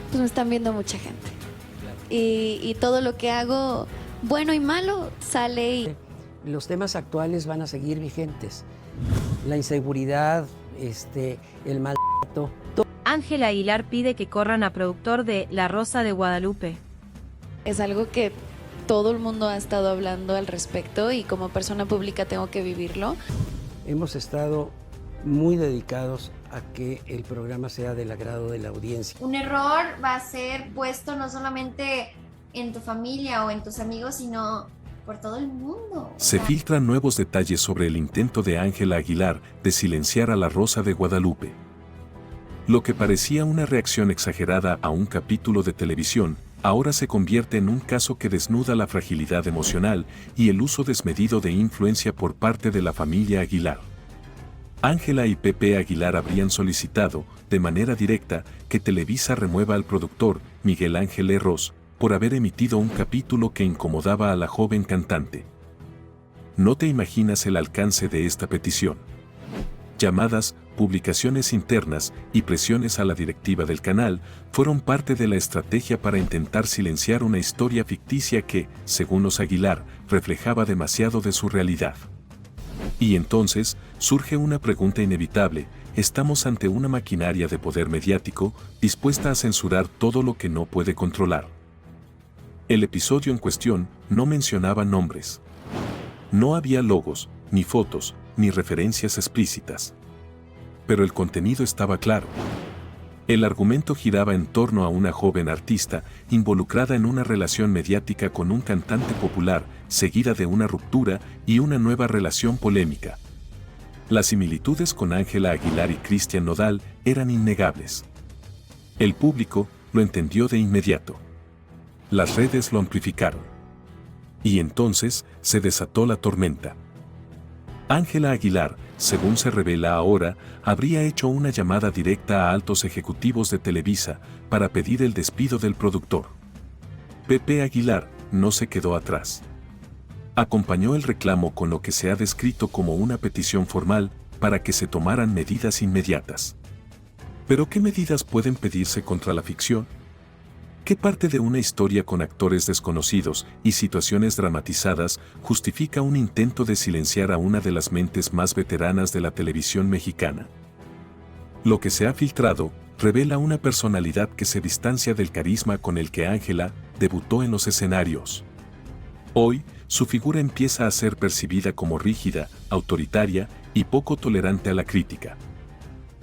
pues me están viendo mucha gente. Y todo lo que hago, bueno y malo, sale y... Los temas actuales van a seguir vigentes. La inseguridad, el maltrato. Ángela Aguilar pide que corran a productor de La Rosa de Guadalupe. Es algo que todo el mundo ha estado hablando al respecto y como persona pública tengo que vivirlo. Hemos estado muy dedicados a que el programa sea del agrado de la audiencia. Un error va a ser puesto no solamente en tu familia o en tus amigos, sino por todo el mundo. Se filtran nuevos detalles sobre el intento de Ángela Aguilar de silenciar a la Rosa de Guadalupe. Lo que parecía una reacción exagerada a un capítulo de televisión, ahora se convierte en un caso que desnuda la fragilidad emocional y el uso desmedido de influencia por parte de la familia Aguilar. Ángela y Pepe Aguilar habrían solicitado, de manera directa, que Televisa remueva al productor, Miguel Ángel Erros, por haber emitido un capítulo que incomodaba a la joven cantante. No te imaginas el alcance de esta petición. Llamadas, publicaciones internas y presiones a la directiva del canal fueron parte de la estrategia para intentar silenciar una historia ficticia que, según los Aguilar, reflejaba demasiado de su realidad. Y entonces, surge una pregunta inevitable: ¿estamos ante una maquinaria de poder mediático dispuesta a censurar todo lo que no puede controlar? El episodio en cuestión no mencionaba nombres. No había logos, ni fotos, ni referencias explícitas. Pero el contenido estaba claro. El argumento giraba en torno a una joven artista involucrada en una relación mediática con un cantante popular, seguida de una ruptura y una nueva relación polémica. Las similitudes con Ángela Aguilar y Cristian Nodal eran innegables. El público lo entendió de inmediato. Las redes lo amplificaron. Y entonces se desató la tormenta. Ángela Aguilar, según se revela ahora, habría hecho una llamada directa a altos ejecutivos de Televisa para pedir el despido del productor. Pepe Aguilar no se quedó atrás. Acompañó el reclamo con lo que se ha descrito como una petición formal para que se tomaran medidas inmediatas. ¿Pero qué medidas pueden pedirse contra la ficción? ¿Qué parte de una historia con actores desconocidos y situaciones dramatizadas justifica un intento de silenciar a una de las mentes más veteranas de la televisión mexicana? Lo que se ha filtrado revela una personalidad que se distancia del carisma con el que Ángela debutó en los escenarios. Hoy, su figura empieza a ser percibida como rígida, autoritaria y poco tolerante a la crítica.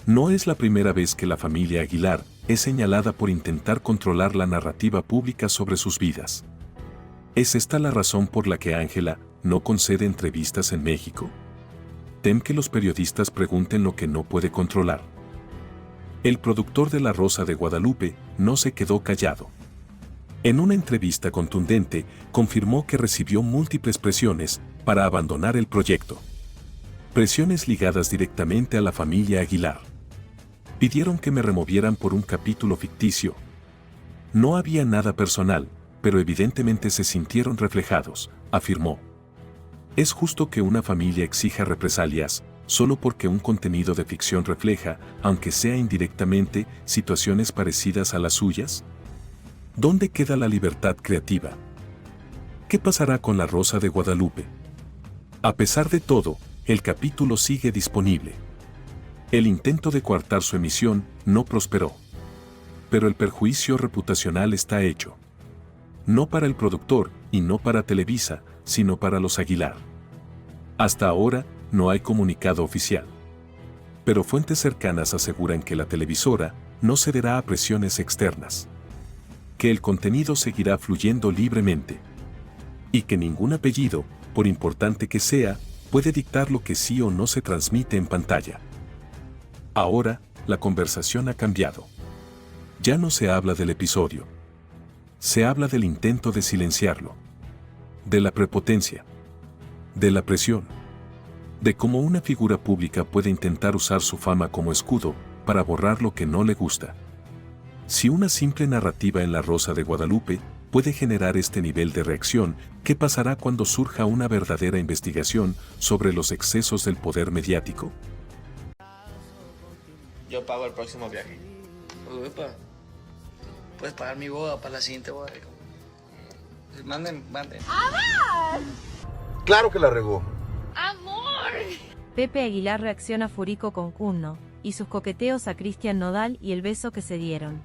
No es la primera vez que la familia Aguilar es señalada por intentar controlar la narrativa pública sobre sus vidas. ¿Es esta la razón por la que Ángela no concede entrevistas en México? ¿Tem que los periodistas pregunten lo que no puede controlar? El productor de La Rosa de Guadalupe no se quedó callado. En una entrevista contundente, confirmó que recibió múltiples presiones para abandonar el proyecto. Presiones ligadas directamente a la familia Aguilar. Pidieron que me removieran por un capítulo ficticio. No había nada personal, pero evidentemente se sintieron reflejados, afirmó. ¿Es justo que una familia exija represalias solo porque un contenido de ficción refleja, aunque sea indirectamente, situaciones parecidas a las suyas? ¿Dónde queda la libertad creativa? ¿Qué pasará con La Rosa de Guadalupe? A pesar de todo, el capítulo sigue disponible. El intento de coartar su emisión no prosperó. Pero el perjuicio reputacional está hecho. No para el productor y no para Televisa, sino para los Aguilar. Hasta ahora, no hay comunicado oficial. Pero fuentes cercanas aseguran que la televisora no cederá a presiones externas. Que el contenido seguirá fluyendo libremente. Y que ningún apellido, por importante que sea, puede dictar lo que sí o no se transmite en pantalla. Ahora, la conversación ha cambiado. Ya no se habla del episodio. Se habla del intento de silenciarlo. De la prepotencia. De la presión. De cómo una figura pública puede intentar usar su fama como escudo para borrar lo que no le gusta. Si una simple narrativa en La Rosa de Guadalupe puede generar este nivel de reacción, ¿qué pasará cuando surja una verdadera investigación sobre los excesos del poder mediático? Yo pago el próximo viaje. Uepa. puedes pagar mi boda para la siguiente boda. Manden. Claro que la regó. Pepe Aguilar reacciona furico con 𝗗𝗏 y sus coqueteos a Cristian Nodal y el beso que se dieron.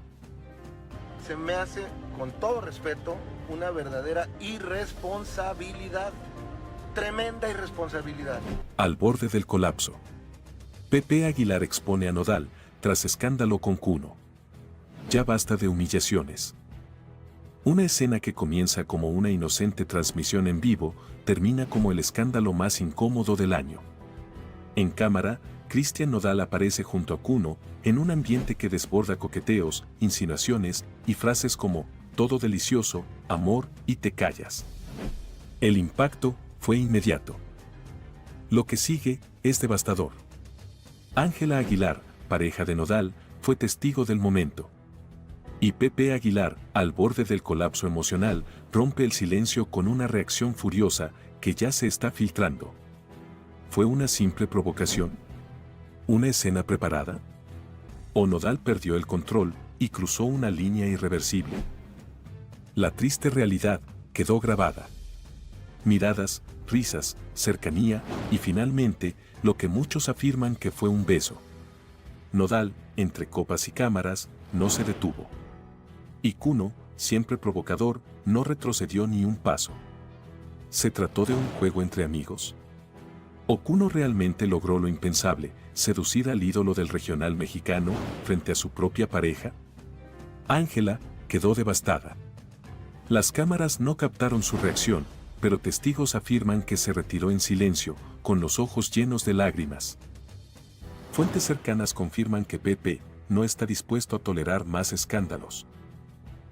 Se me hace, con todo respeto, una verdadera irresponsabilidad. Tremenda irresponsabilidad. Al borde del colapso. Pepe Aguilar expone a Nodal tras escándalo con 𝗗𝗏. Ya basta de humillaciones. Una escena que comienza como una inocente transmisión en vivo termina como el escándalo más incómodo del año. En cámara, Cristian Nodal aparece junto a 𝗗𝗏 en un ambiente que desborda coqueteos, insinuaciones y frases como todo delicioso, amor y te callas. El impacto fue inmediato. Lo que sigue es devastador. Ángela Aguilar, pareja de Nodal, fue testigo del momento. Y Pepe Aguilar, al borde del colapso emocional, rompe el silencio con una reacción furiosa que ya se está filtrando. ¿Fue una simple provocación? ¿Una escena preparada? ¿O Nodal perdió el control y cruzó una línea irreversible? La triste realidad quedó grabada. Miradas, risas, cercanía y finalmente lo que muchos afirman que fue un beso. Nodal, entre copas y cámaras, no se detuvo. Y 𝗗𝗏, siempre provocador, no retrocedió ni un paso. ¿Se trató de un juego entre amigos? ¿O 𝗗𝗏 realmente logró lo impensable, seducir al ídolo del regional mexicano frente a su propia pareja? Ángela quedó devastada. Las cámaras no captaron su reacción, pero testigos afirman que se retiró en silencio, con los ojos llenos de lágrimas. Fuentes cercanas confirman que Pepe no está dispuesto a tolerar más escándalos.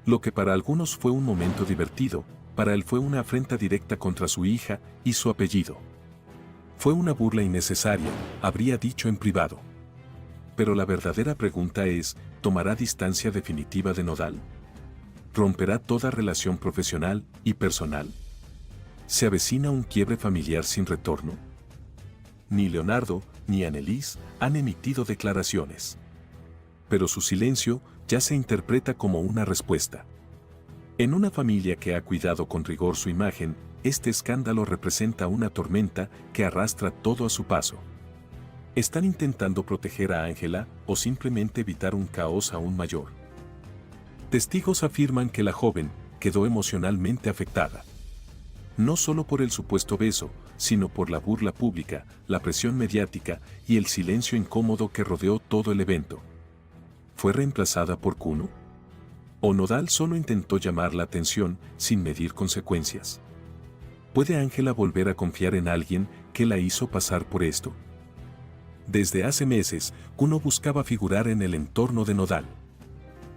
Lo que para algunos fue un momento divertido, para él fue una afrenta directa contra su hija y su apellido. Fue una burla innecesaria, habría dicho en privado. Pero la verdadera pregunta es, ¿tomará distancia definitiva de Nodal? ¿Romperá toda relación profesional y personal? ¿Se avecina un quiebre familiar sin retorno? Ni Leonardo ni Annelies han emitido declaraciones. Pero su silencio ya se interpreta como una respuesta. En una familia que ha cuidado con rigor su imagen, este escándalo representa una tormenta que arrastra todo a su paso. ¿Están intentando proteger a Ángela o simplemente evitar un caos aún mayor? Testigos afirman que la joven quedó emocionalmente afectada. No solo por el supuesto beso, sino por la burla pública, la presión mediática y el silencio incómodo que rodeó todo el evento. ¿Fue reemplazada por 𝗗𝗏? ¿O Nodal solo intentó llamar la atención sin medir consecuencias? ¿Puede Ángela volver a confiar en alguien que la hizo pasar por esto? Desde hace meses, 𝗗𝗏 buscaba figurar en el entorno de Nodal.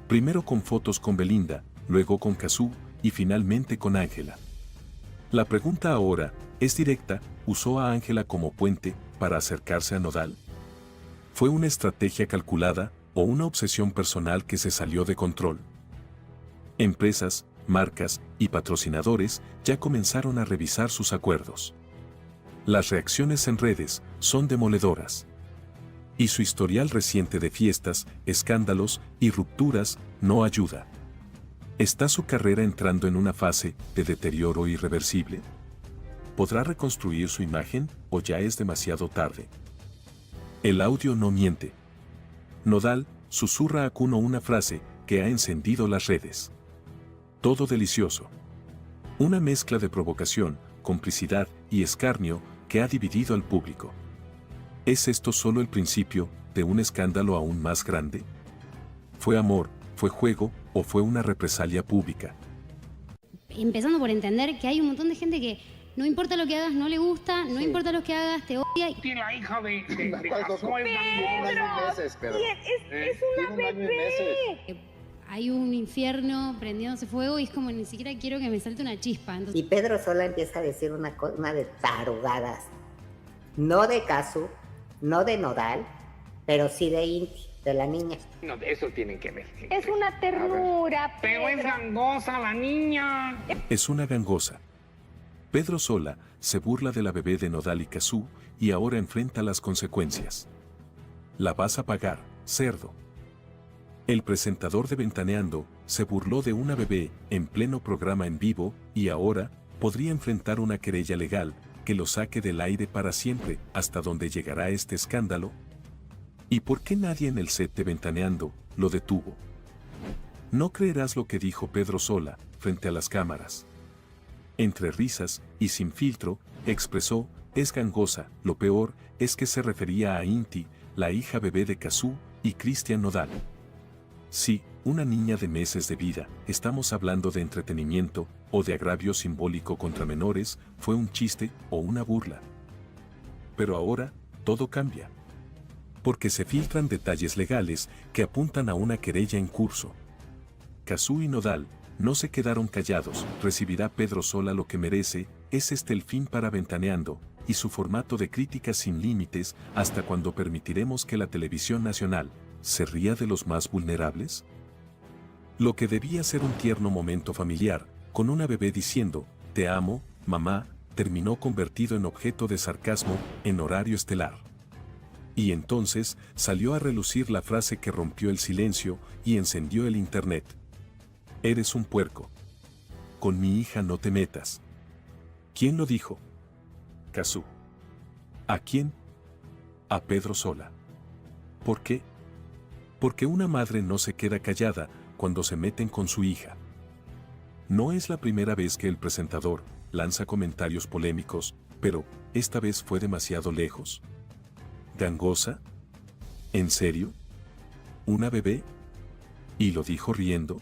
Primero con fotos con Belinda, luego con 𝗏𝗏 y finalmente con Ángela. La pregunta ahora es directa, ¿usó a Ángela como puente para acercarse a Nodal? ¿Fue una estrategia calculada o una obsesión personal que se salió de control? Empresas, marcas y patrocinadores ya comenzaron a revisar sus acuerdos. Las reacciones en redes son demoledoras. Y su historial reciente de fiestas, escándalos y rupturas no ayuda. ¿Está su carrera entrando en una fase de deterioro irreversible? ¿Podrá reconstruir su imagen o ya es demasiado tarde? El audio no miente. Nodal susurra a 𝗗𝗏 una frase que ha encendido las redes. Todo delicioso. Una mezcla de provocación, complicidad y escarnio que ha dividido al público. ¿Es esto solo el principio de un escándalo aún más grande? ¿Fue amor, fue juego o fue una represalia pública? Empezando por entender que hay un montón de gente que no importa lo que hagas, no le gusta, no importa lo que hagas, te odia. Tiene la hija de ¡Pedro! Es una bebé. Hay un infierno prendiéndose fuego y es como ni siquiera quiero que me salte una chispa. Y Pedro sola empieza a decir una de tarugadas. No de 𝗏𝗏, no de Nodal, pero sí de Inti, de la niña. No, eso tienen que ver. Es una ternura, Pero es gangosa la niña. Es una gangosa. Pedro Sola se burla de la bebé de Nodal y 𝗏𝗏 y ahora enfrenta las consecuencias. La vas a pagar, cerdo. El presentador de Ventaneando se burló de una bebé en pleno programa en vivo y ahora podría enfrentar una querella legal que lo saque del aire para siempre. ¿Hasta dónde llegará este escándalo? ¿Y por qué nadie en el set de Ventaneando lo detuvo? No creerás lo que dijo Pedro Sola frente a las cámaras. Entre risas y sin filtro, expresó: es gangosa. Lo peor es que se refería a Inti, la hija bebé de 𝗗𝗓 y Cristian Nodal. Sí, una niña de meses de vida. Estamos hablando de entretenimiento o de agravio simbólico contra menores. ¿Fue un chiste o una burla? Pero ahora, todo cambia. Porque se filtran detalles legales que apuntan a una querella en curso. 𝗗𝗓 y Nodal no se quedaron callados. ¿Recibirá Pedro Sola lo que merece? ¿Es este el fin para Ventaneando y su formato de críticas sin límites? ¿Hasta cuándo permitiremos que la televisión nacional se ría de los más vulnerables? Lo que debía ser un tierno momento familiar, con una bebé diciendo «Te amo, mamá», terminó convertido en objeto de sarcasmo en horario estelar. Y entonces salió a relucir la frase que rompió el silencio y encendió el internet. «Eres un puerco. Con mi hija no te metas». ¿Quién lo dijo? 𝗗𝗓. ¿A quién? A Pedro Sola. ¿Por qué? Porque una madre no se queda callada cuando se meten con su hija. No es la primera vez que el presentador lanza comentarios polémicos, pero esta vez fue demasiado lejos. ¿Gangosa? ¿En serio? ¿Una bebé? ¿Y lo dijo riendo?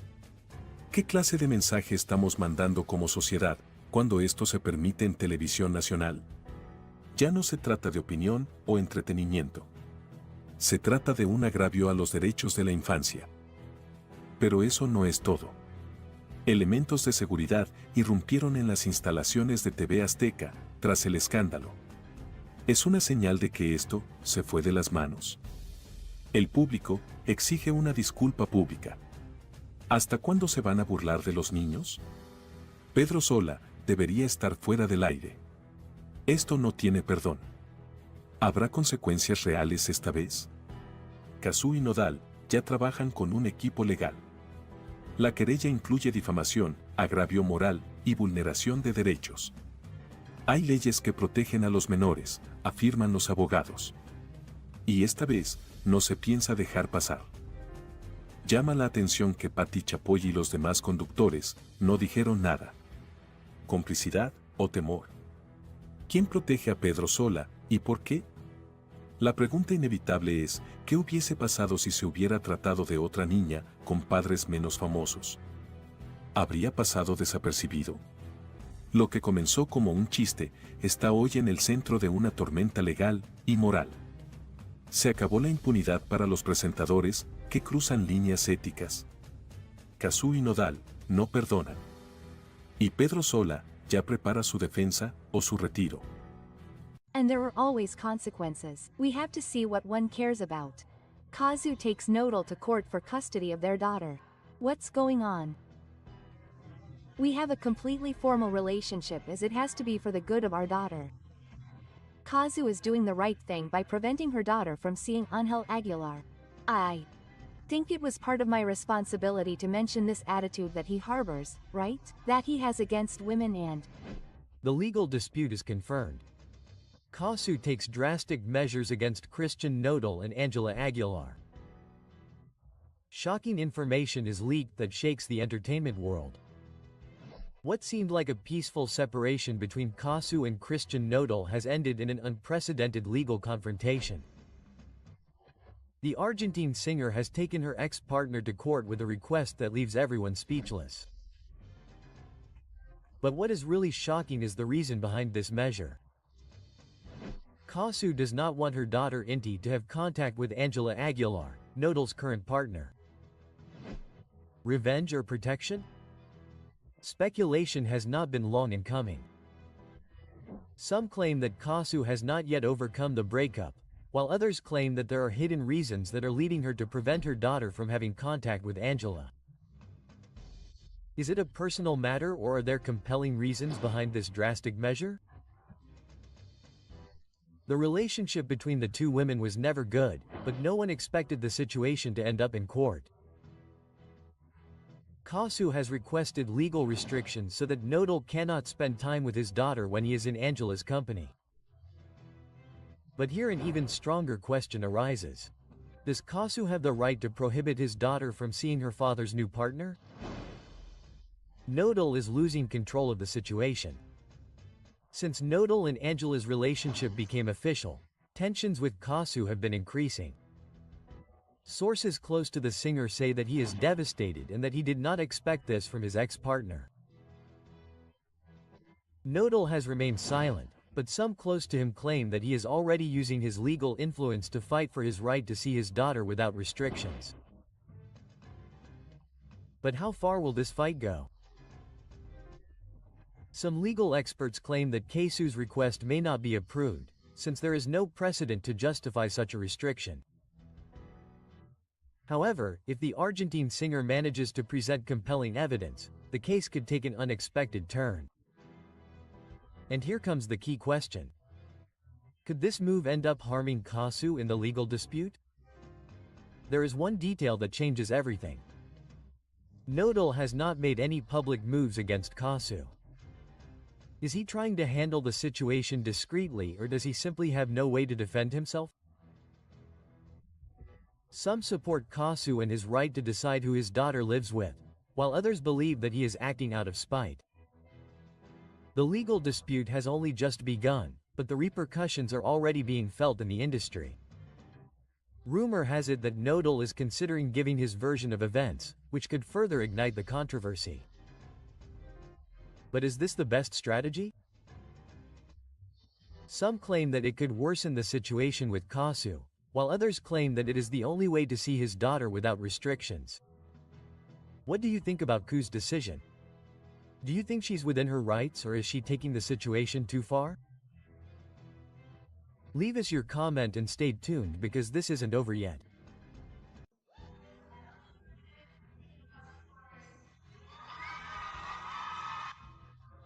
¿Qué clase de mensaje estamos mandando como sociedad cuando esto se permite en televisión nacional? Ya no se trata de opinión o entretenimiento. Se trata de un agravio a los derechos de la infancia. Pero eso no es todo. Elementos de seguridad irrumpieron en las instalaciones de TV Azteca tras el escándalo. ¿Es una señal de que esto se fue de las manos? El público exige una disculpa pública. ¿Hasta cuándo se van a burlar de los niños? Pedro Sola debería estar fuera del aire. Esto no tiene perdón. ¿Habrá consecuencias reales esta vez? 𝗗𝗓 y Nodal ya trabajan con un equipo legal. La querella incluye difamación, agravio moral y vulneración de derechos. Hay leyes que protegen a los menores, afirman los abogados. Y esta vez no se piensa dejar pasar. Llama la atención que Pati Chapoy y los demás conductores no dijeron nada. ¿Complicidad o temor? ¿Quién protege a Pedro Sola y por qué? La pregunta inevitable es, ¿qué hubiese pasado si se hubiera tratado de otra niña con padres menos famosos? ¿Habría pasado desapercibido? Lo que comenzó como un chiste está hoy en el centro de una tormenta legal y moral. Se acabó la impunidad para los presentadores que cruzan líneas éticas. 𝗗𝗓 y Nodal no perdonan. Y Pedro Sola ya prepara su defensa o su retiro. And there are always consequences. We have to see what one cares about. 𝗗𝗓 takes Nodal to court for custody of their daughter. What's going on? We have a completely formal relationship as it has to be for the good of our daughter. 𝗗𝗓 is doing the right thing by preventing her daughter from seeing Ángel Aguilar. I think it was part of my responsibility to mention this attitude that he harbors, right? That he has against women and... The legal dispute is confirmed. 𝗗𝗓 takes drastic measures against Cristian Nodal and Ángela Aguilar. Shocking information is leaked that shakes the entertainment world. What seemed like a peaceful separation between 𝗗𝗓 and Cristian Nodal has ended in an unprecedented legal confrontation. The Argentine singer has taken her ex-partner to court with a request that leaves everyone speechless. But what is really shocking is the reason behind this measure. 𝗗𝗓 does not want her daughter Inti to have contact with Ángela Aguilar, Nodal's current partner. Revenge or protection? Speculation has not been long in coming. Some claim that 𝗗𝗓 has not yet overcome the breakup, while others claim that there are hidden reasons that are leading her to prevent her daughter from having contact with Ángela. Is it a personal matter or are there compelling reasons behind this drastic measure? The relationship between the two women was never good, but no one expected the situation to end up in court. 𝗂𝗧𝗢 has requested legal restrictions so that Nodal cannot spend time with his daughter when he is in Angela's company. But here an even stronger question arises. Does 𝗂𝗧𝗢 have the right to prohibit his daughter from seeing her father's new partner? Nodal is losing control of the situation. Since Nodal and Angela's relationship became official, tensions with 𝗂𝗧𝗢 have been increasing. Sources close to the singer say that he is devastated and that he did not expect this from his ex-partner. Nodal has remained silent, but some close to him claim that he is already using his legal influence to fight for his right to see his daughter without restrictions. But how far will this fight go? Some legal experts claim that 𝗂𝗧𝗢's request may not be approved, since there is no precedent to justify such a restriction. However, if the Argentine singer manages to present compelling evidence, the case could take an unexpected turn. And here comes the key question. Could this move end up harming 𝗂𝗧𝗢 in the legal dispute? There is one detail that changes everything. Nodal has not made any public moves against 𝗂𝗧𝗢. Is he trying to handle the situation discreetly, or does he simply have no way to defend himself? Some support 𝗂𝗧𝗢 and his right to decide who his daughter lives with, while others believe that he is acting out of spite. The legal dispute has only just begun, but the repercussions are already being felt in the industry. Rumor has it that Nodal is considering giving his version of events, which could further ignite the controversy. But is this the best strategy? Some claim that it could worsen the situation with 𝗂𝗧𝗢, while others claim that it is the only way to see his daughter without restrictions. What do you think about 𝗂𝗧's decision? Do you think she's within her rights, or is she taking the situation too far? Leave us your comment and stay tuned, because this isn't over yet.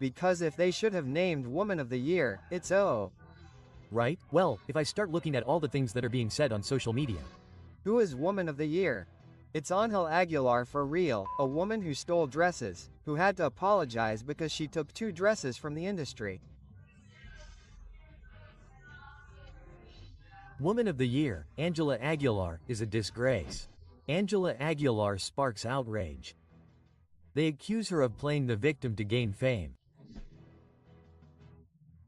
Because if they should have named Woman of the Year, it's 𝗖𝗢. Right? Well, if I start looking at all the things that are being said on social media. Who is Woman of the Year? It's Ángel Aguilar for real, a woman who stole dresses, who had to apologize because she took 2 dresses from the industry. Woman of the Year, Ángela Aguilar, is a disgrace. Ángela Aguilar sparks outrage. They accuse her of playing the victim to gain fame.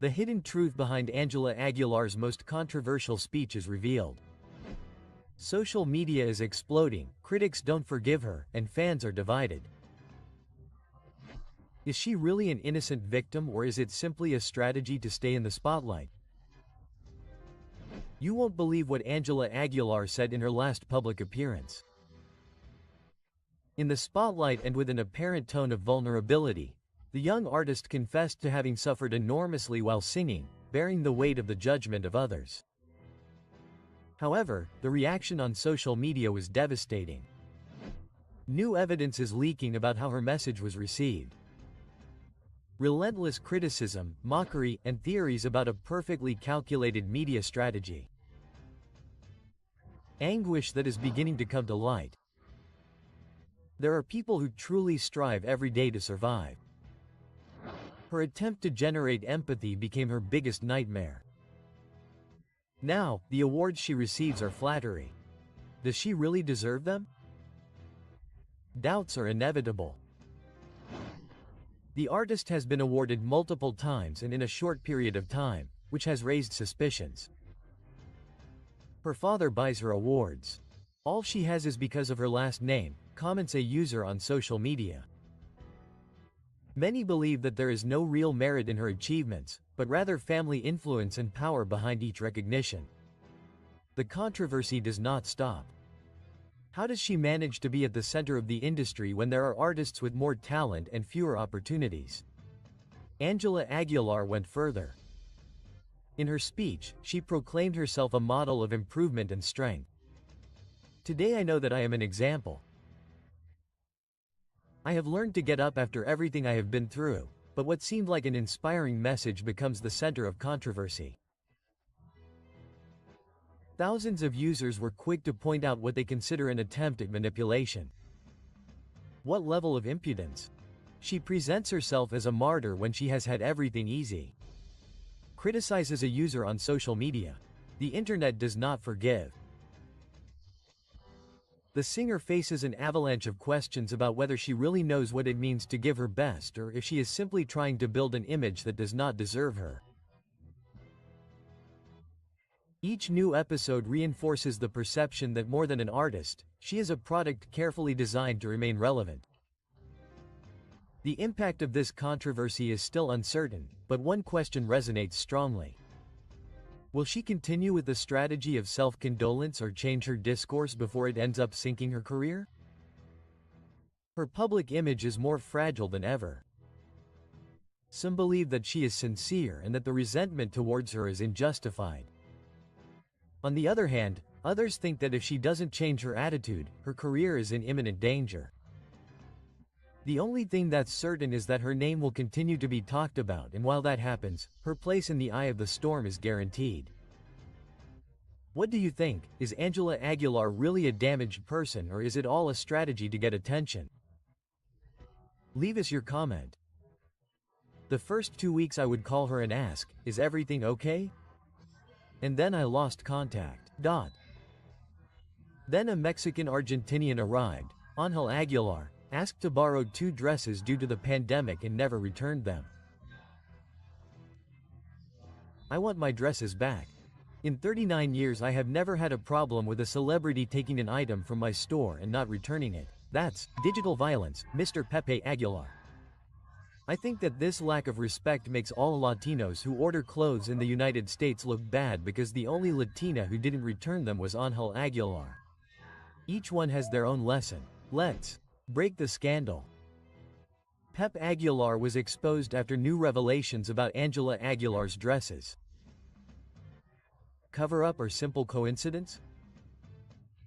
The hidden truth behind Ángela Aguilar's most controversial speech is revealed. Social media is exploding, critics don't forgive her, and fans are divided. Is she really an innocent victim, or is it simply a strategy to stay in the spotlight? You won't believe what Ángela Aguilar said in her last public appearance. In the spotlight and with an apparent tone of vulnerability, the young artist confessed to having suffered enormously while singing, bearing the weight of the judgment of others. However, the reaction on social media was devastating. New evidence is leaking about how her message was received. Relentless criticism, mockery, and theories about a perfectly calculated media strategy. Anguish that is beginning to come to light. There are people who truly strive every day to survive. Her attempt to generate empathy became her biggest nightmare. Now, the awards she receives are flattery. Does she really deserve them? Doubts are inevitable. The artist has been awarded multiple times and in a short period of time, which has raised suspicions. Her father buys her awards. All she has is because of her last name, comments a user on social media. Many believe that there is no real merit in her achievements, but rather family influence and power behind each recognition. The controversy does not stop. How does she manage to be at the center of the industry when there are artists with more talent and fewer opportunities? Ángela Aguilar went further. In her speech, she proclaimed herself a model of improvement and strength. Today I know that I am an example. I have learned to get up after everything I have been through, but what seemed like an inspiring message becomes the center of controversy. Thousands of users were quick to point out what they consider an attempt at manipulation. What level of impudence? She presents herself as a martyr when she has had everything easy. Criticizes a user on social media. The internet does not forgive. The singer faces an avalanche of questions about whether she really knows what it means to give her best or if she is simply trying to build an image that does not deserve her. Each new episode reinforces the perception that more than an artist, she is a product carefully designed to remain relevant. The impact of this controversy is still uncertain, but one question resonates strongly. Will she continue with the strategy of self-condolence or change her discourse before it ends up sinking her career? Her public image is more fragile than ever. Some believe that she is sincere and that the resentment towards her is unjustified. On the other hand, others think that if she doesn't change her attitude, her career is in imminent danger. The only thing that's certain is that her name will continue to be talked about, and while that happens, her place in the eye of the storm is guaranteed. What do you think? Is Angela Aguilar really a damaged person, or is it all a strategy to get attention? Leave us your comment. The first 2 weeks I would call her and ask, is everything okay? And then I lost contact. Then a Mexican Argentinian arrived, Ángel Aguilar, asked to borrow 2 dresses due to the pandemic and never returned them. I want my dresses back. In 39 years I have never had a problem with a celebrity taking an item from my store and not returning it. That's digital violence, Mr. Pepe Aguilar. I think that this lack of respect makes all Latinos who order clothes in the United States look bad because the only Latina who didn't return them was Ángel Aguilar. Each one has their own lesson. Let's break the scandal. Pep Aguilar was exposed after new revelations about Angela Aguilar's dresses. Cover-up or simple coincidence?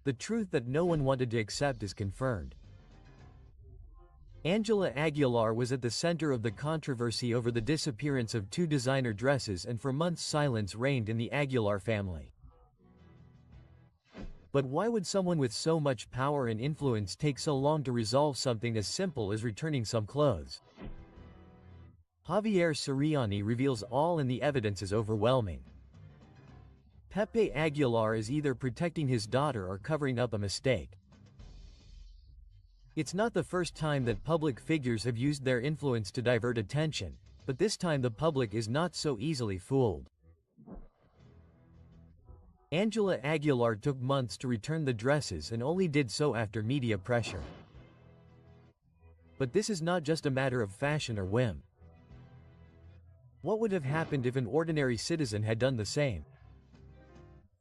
The truth that no one wanted to accept is confirmed. Angela Aguilar was at the center of the controversy over the disappearance of 2 designer dresses, and for months silence reigned in the Aguilar family. But why would someone with so much power and influence take so long to resolve something as simple as returning some clothes? Javier Soriani reveals all, and the evidence is overwhelming. Pepe Aguilar is either protecting his daughter or covering up a mistake. It's not the first time that public figures have used their influence to divert attention, but this time the public is not so easily fooled. Angela Aguilar took months to return the dresses and only did so after media pressure. But this is not just a matter of fashion or whim. What would have happened if an ordinary citizen had done the same?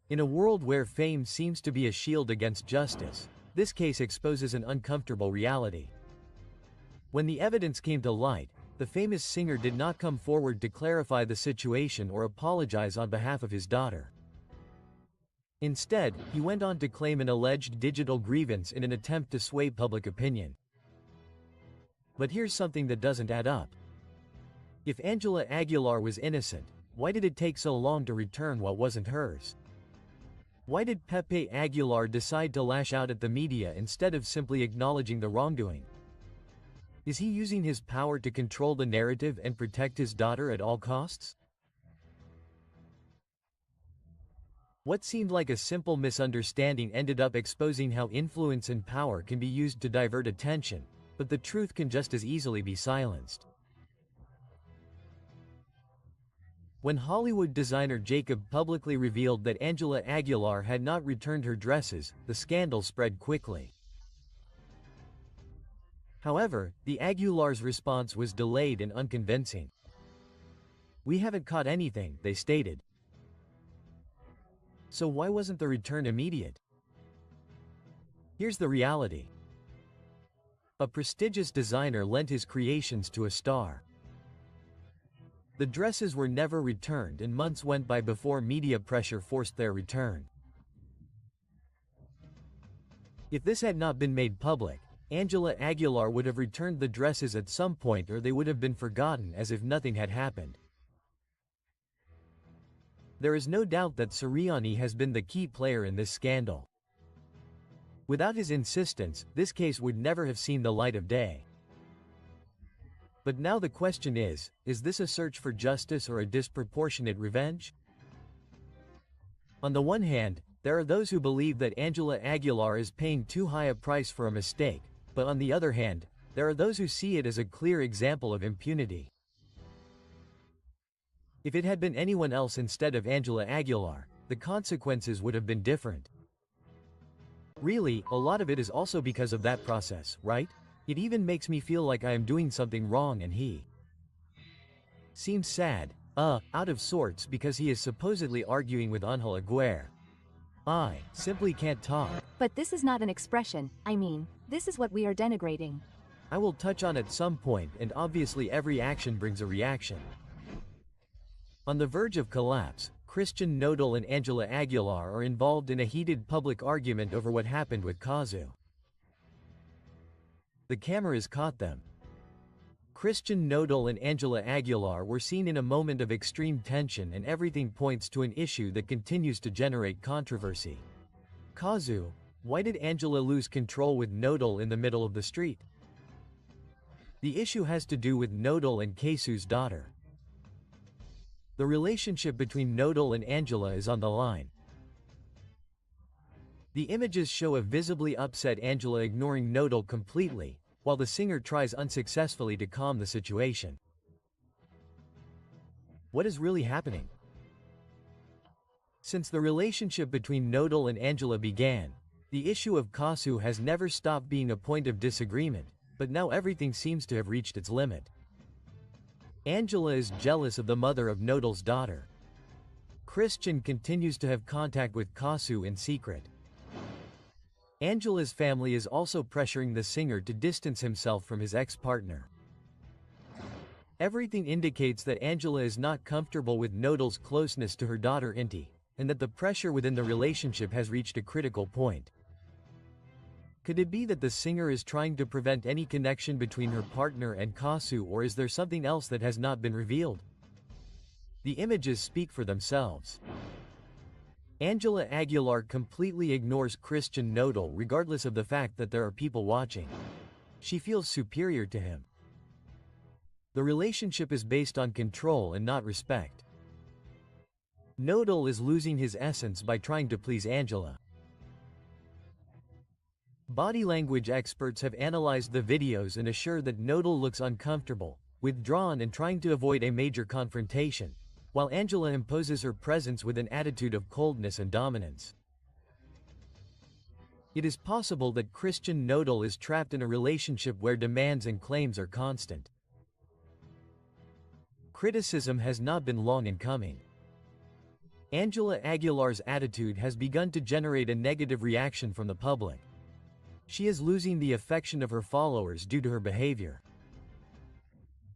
In a world where fame seems to be a shield against justice, this case exposes an uncomfortable reality. When the evidence came to light, the famous singer did not come forward to clarify the situation or apologize on behalf of his daughter. Instead, he went on to claim an alleged digital grievance in an attempt to sway public opinion. But here's something that doesn't add up. If Angela Aguilar was innocent, why did it take so long to return what wasn't hers? Why did Pepe Aguilar decide to lash out at the media instead of simply acknowledging the wrongdoing? Is he using his power to control the narrative and protect his daughter at all costs? What seemed like a simple misunderstanding ended up exposing how influence and power can be used to divert attention, but the truth can just as easily be silenced. When Hollywood designer Jacob publicly revealed that Angela Aguilar had not returned her dresses, the scandal spread quickly. However, the Aguilars' response was delayed and unconvincing. "We haven't caught anything," they stated. So why wasn't the return immediate? Here's the reality. A prestigious designer lent his creations to a star. The dresses were never returned, and months went by before media pressure forced their return. If this had not been made public, Angela Aguilar would have returned the dresses at some point, or they would have been forgotten as if nothing had happened. There is no doubt that Soriani has been the key player in this scandal. Without his insistence, this case would never have seen the light of day. But now the question is this a search for justice or a disproportionate revenge? On the one hand, there are those who believe that Angela Aguilar is paying too high a price for a mistake, but on the other hand, there are those who see it as a clear example of impunity. If it had been anyone else instead of Angela Aguilar, the consequences would have been different. Really, a lot of it is also because of that process, right? It even makes me feel like I am doing something wrong and he seems sad, out of sorts because he is supposedly arguing with Ángel Aguirre. I simply can't talk. But this is not an expression, I mean, this is what we are denigrating. I will touch on at some point, and obviously every action brings a reaction. On the verge of collapse, Christian Nodal and Angela Aguilar are involved in a heated public argument over what happened with 𝗂𝗓𝗓. The cameras caught them. Christian Nodal and Angela Aguilar were seen in a moment of extreme tension, and everything points to an issue that continues to generate controversy. 𝗂𝗓𝗓, why did Angela lose control with Nodal in the middle of the street? The issue has to do with Nodal and 𝗗𝗓𝗓's daughter. The relationship between Nodal and Angela is on the line. The images show a visibly upset Angela ignoring Nodal completely, while the singer tries unsuccessfully to calm the situation. What is really happening? Since the relationship between Nodal and Angela began, the issue of 𝗂𝗓𝗓 has never stopped being a point of disagreement, but now everything seems to have reached its limit. Angela is jealous of the mother of Nodal's daughter. Christian continues to have contact with 𝗂𝗓𝗓 in secret. Angela's family is also pressuring the singer to distance himself from his ex-partner. Everything indicates that Angela is not comfortable with Nodal's closeness to her daughter 𝗙𝗓𝗏, and that the pressure within the relationship has reached a critical point. Could it be that the singer is trying to prevent any connection between her partner and 𝗂𝗓𝗓, or is there something else that has not been revealed? The images speak for themselves. Angela Aguilar completely ignores Christian Nodal regardless of the fact that there are people watching. She feels superior to him. The relationship is based on control and not respect. Nodal is losing his essence by trying to please Angela. Body language experts have analyzed the videos and assure that Nodal looks uncomfortable, withdrawn and trying to avoid a major confrontation, while Angela imposes her presence with an attitude of coldness and dominance. It is possible that Christian Nodal is trapped in a relationship where demands and claims are constant. Criticism has not been long in coming. Angela Aguilar's attitude has begun to generate a negative reaction from the public. She is losing the affection of her followers due to her behavior.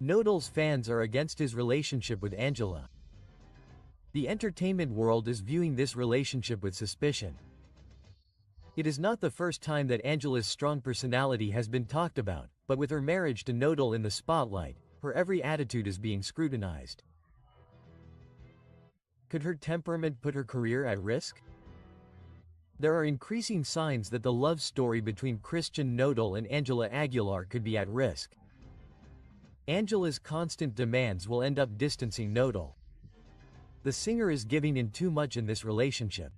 Nodal's fans are against his relationship with Angela. The entertainment world is viewing this relationship with suspicion. It is not the first time that Angela's strong personality has been talked about, but with her marriage to Nodal in the spotlight, her every attitude is being scrutinized. Could her temperament put her career at risk? There are increasing signs that the love story between Christian Nodal and Angela Aguilar could be at risk. Angela's constant demands will end up distancing Nodal. The singer is giving in too much in this relationship.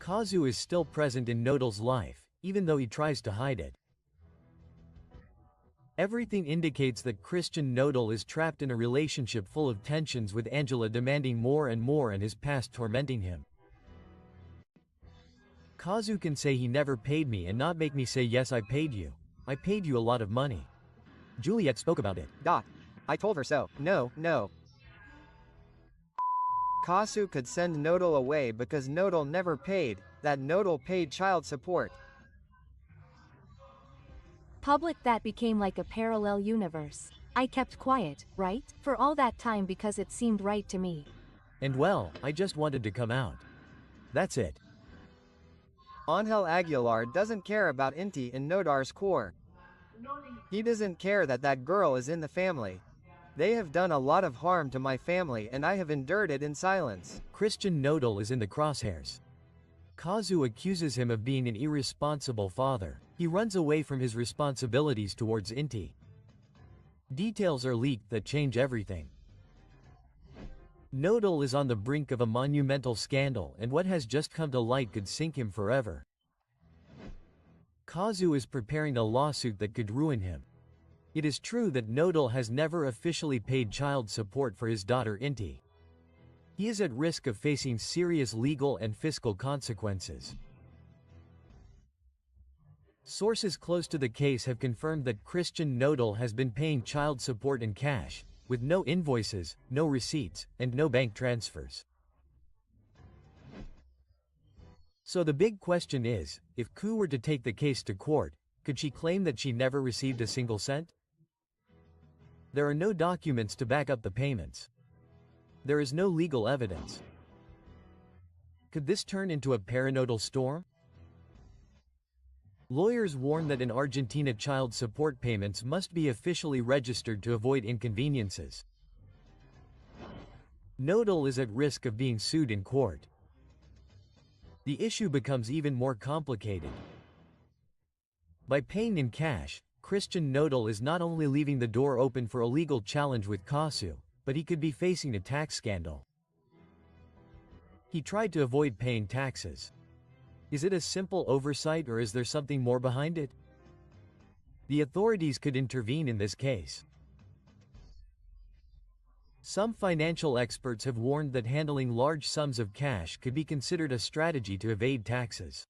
𝗂𝗓𝗓 is still present in Nodal's life, even though he tries to hide it. Everything indicates that Christian Nodal is trapped in a relationship full of tensions, with Angela demanding more and more and his past tormenting him. 𝗂𝗓𝗓 can say he never paid me and not make me say yes, I paid you. I paid you a lot of money. Juliet spoke about it. I told her so. No. 𝗂𝗓𝗓 could send Nodal away because Nodal never paid, that Nodal paid child support. Public, that became like a parallel universe. I kept quiet, right? For all that time because it seemed right to me. And well, I just wanted to come out. That's it. Ángel Aguilar doesn't care about 𝗙𝗓𝗏 in Nodal's core. He doesn't care that that girl is in the family. They have done a lot of harm to my family and I have endured it in silence. Christian Nodal is in the crosshairs. 𝗙𝗧𝗦 accuses him of being an irresponsible father. He runs away from his responsibilities towards 𝗖𝗓𝗦𝗘𝗦𝗦𝗓. Details are leaked that change everything. Nodal is on the brink of a monumental scandal, and what has just come to light could sink him forever. 𝗙𝗧𝗦 is preparing a lawsuit that could ruin him. It is true that Nodal has never officially paid child support for his daughter 𝗖𝗓𝗦𝗘𝗦𝗓. He is at risk of facing serious legal and fiscal consequences. Sources close to the case have confirmed that Christian Nodal has been paying child support in cash, with no invoices, no receipts, and no bank transfers. So the big question is, if 𝗓𝗧𝗦 were to take the case to court, could she claim that she never received a single cent? There are no documents to back up the payments. There is no legal evidence. Could this turn into a paranodal storm? Lawyers warn that in Argentina child support payments must be officially registered to avoid inconveniences. Nodal is at risk of being sued in court. The issue becomes even more complicated. By paying in cash, Christian Nodal is not only leaving the door open for a legal challenge with 𝗙𝗧𝗦, but he could be facing a tax scandal. He tried to avoid paying taxes. Is it a simple oversight, or is there something more behind it? The authorities could intervene in this case. Some financial experts have warned that handling large sums of cash could be considered a strategy to evade taxes.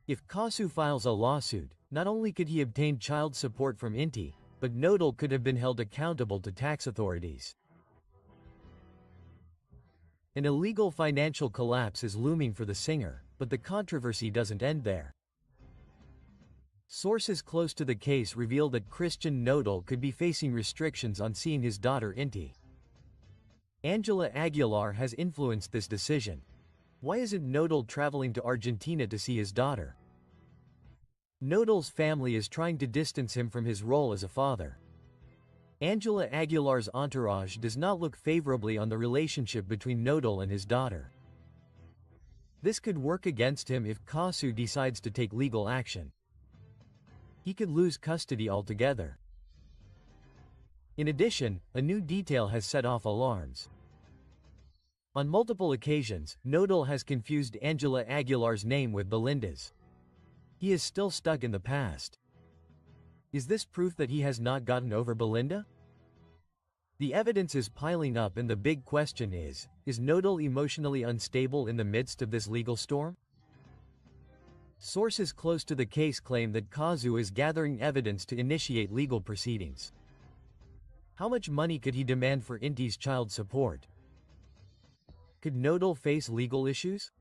If 𝗙𝗧𝗦 files a lawsuit, not only could he obtain child support from 𝗖𝗓𝗦𝗘𝗦𝗓, but Nodal could have been held accountable to tax authorities. An illegal financial collapse is looming for the singer, but the controversy doesn't end there. Sources close to the case reveal that Christian Nodal could be facing restrictions on seeing his daughter 𝗖𝗓𝗦𝗘𝗓. Angela Aguilar has influenced this decision. Why isn't Nodal traveling to Argentina to see his daughter? Nodal's family is trying to distance him from his role as a father. Angela Aguilar's entourage does not look favorably on the relationship between Nodal and his daughter. This could work against him if 𝗙𝗧𝗦 decides to take legal action. He could lose custody altogether. In addition, a new detail has set off alarms. On multiple occasions, Nodal has confused Angela Aguilar's name with Belinda's. He is still stuck in the past. Is this proof that he has not gotten over Belinda? The evidence is piling up, and the big question is Nodal emotionally unstable in the midst of this legal storm? Sources close to the case claim that 𝗙𝗧𝗦 is gathering evidence to initiate legal proceedings. How much money could he demand for 𝗖𝗓𝗦𝗘𝗦𝗓's child support? Could Nodal face legal issues?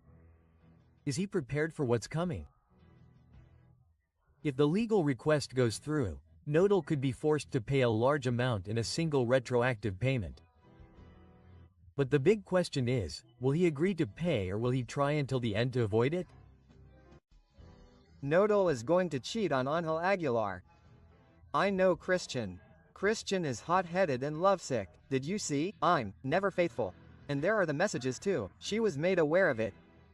Is he prepared for what's coming? If the legal request goes through, Nodal could be forced to pay a large amount in a single retroactive payment. But the big question is, will he agree to pay, or will he try until the end to avoid it? Nodal is going to cheat on Ángel Aguilar. I know Christian. Christian is hot-headed and lovesick. Did you see? I'm never faithful. And there are the messages too. She was made aware of it.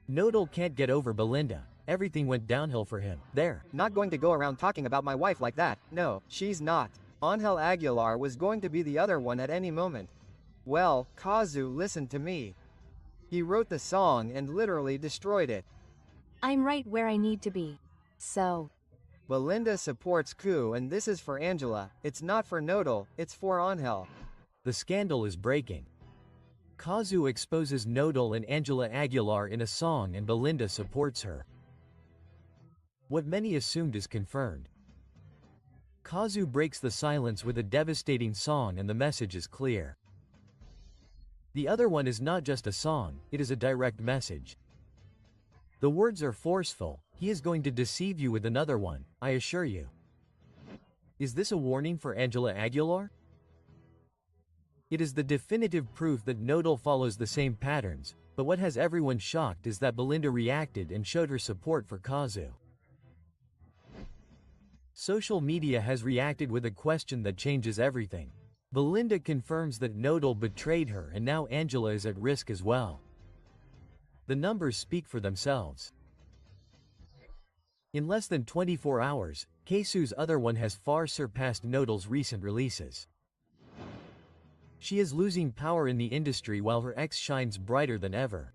Nodal can't get over Belinda. Everything went downhill for him. They're not going to go around talking about my wife like that. No, she's not. Ángel Aguilar was going to be the other one at any moment. Well, 𝗙𝗧𝗦 listened to me. He wrote the song and literally destroyed it. I'm right where I need to be. So. Belinda supports 𝗓𝗧𝗦, and this is for Angela. It's not for Nodal, it's for Ángel. The scandal is breaking. 𝗙𝗧𝗦 exposes Nodal and Angela Aguilar in a song, and Belinda supports her. What many assumed is confirmed. 𝗙𝗧𝗦 breaks the silence with a devastating song, and the message is clear. The other one is not just a song, it is a direct message. The words are forceful: he is going to deceive you with another one, I assure you. Is this a warning for Angela Aguilar? It is the definitive proof that Nodal follows the same patterns, but what has everyone shocked is that Belinda reacted and showed her support for 𝗙𝗧𝗦. Social media has reacted with a question that changes everything. Belinda confirms that Nodal betrayed her, and now Angela is at risk as well. The numbers speak for themselves. In less than 24 hours, 𝗙𝗂's other one has far surpassed Nodal's recent releases. She is losing power in the industry while her ex shines brighter than ever.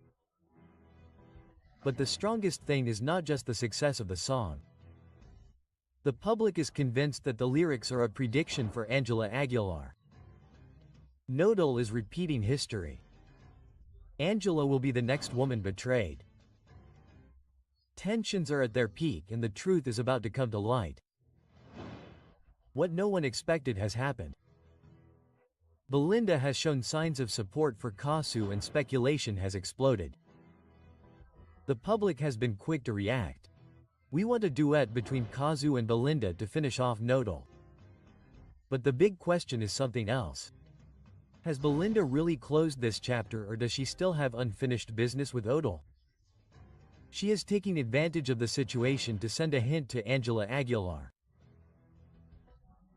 But the strongest thing is not just the success of the song. The public is convinced that the lyrics are a prediction for Angela Aguilar. Nodal is repeating history. Angela will be the next woman betrayed. Tensions are at their peak and the truth is about to come to light. What no one expected has happened. Belinda has shown signs of support for 𝗂𝗂 and speculation has exploded. The public has been quick to react. We want a duet between 𝗂𝗂 and Belinda to finish off Nodal. But the big question is something else. Has Belinda really closed this chapter or does she still have unfinished business with ODL? She is taking advantage of the situation to send a hint to Angela Aguilar.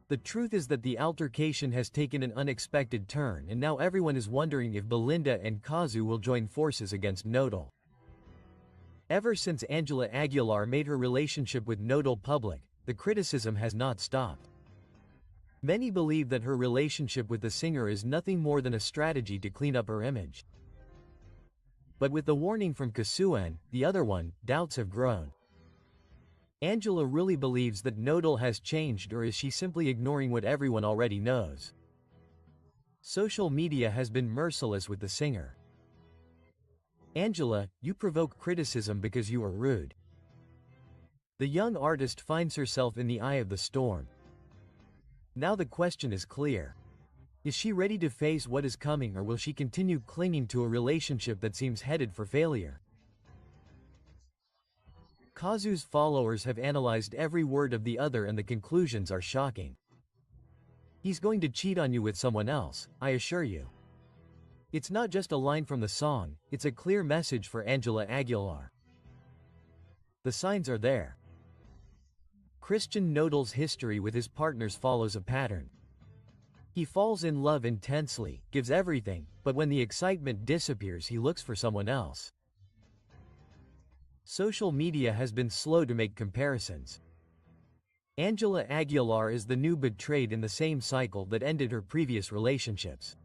The truth is that the altercation has taken an unexpected turn and now everyone is wondering if Belinda and 𝗂𝗂 will join forces against Nodal. Ever since Angela Aguilar made her relationship with Nodal public, the criticism has not stopped. Many believe that her relationship with the singer is nothing more than a strategy to clean up her image. But with the warning from 𝗂𝗂, the other one, doubts have grown. Angela really believes that Nodal has changed or is she simply ignoring what everyone already knows? Social media has been merciless with the singer. Angela, you provoke criticism because you are rude. The young artist finds herself in the eye of the storm. Now the question is clear. Is she ready to face what is coming or will she continue clinging to a relationship that seems headed for failure? 𝗂𝗂's followers have analyzed every word of the other and the conclusions are shocking. He's going to cheat on you with someone else, I assure you. It's not just a line from the song, it's a clear message for Angela Aguilar. The signs are there. Christian Nodal's history with his partners follows a pattern. He falls in love intensely, gives everything, but when the excitement disappears he looks for someone else. Social media has been slow to make comparisons. Angela Aguilar is the new betrayed in the same cycle that ended her previous relationships.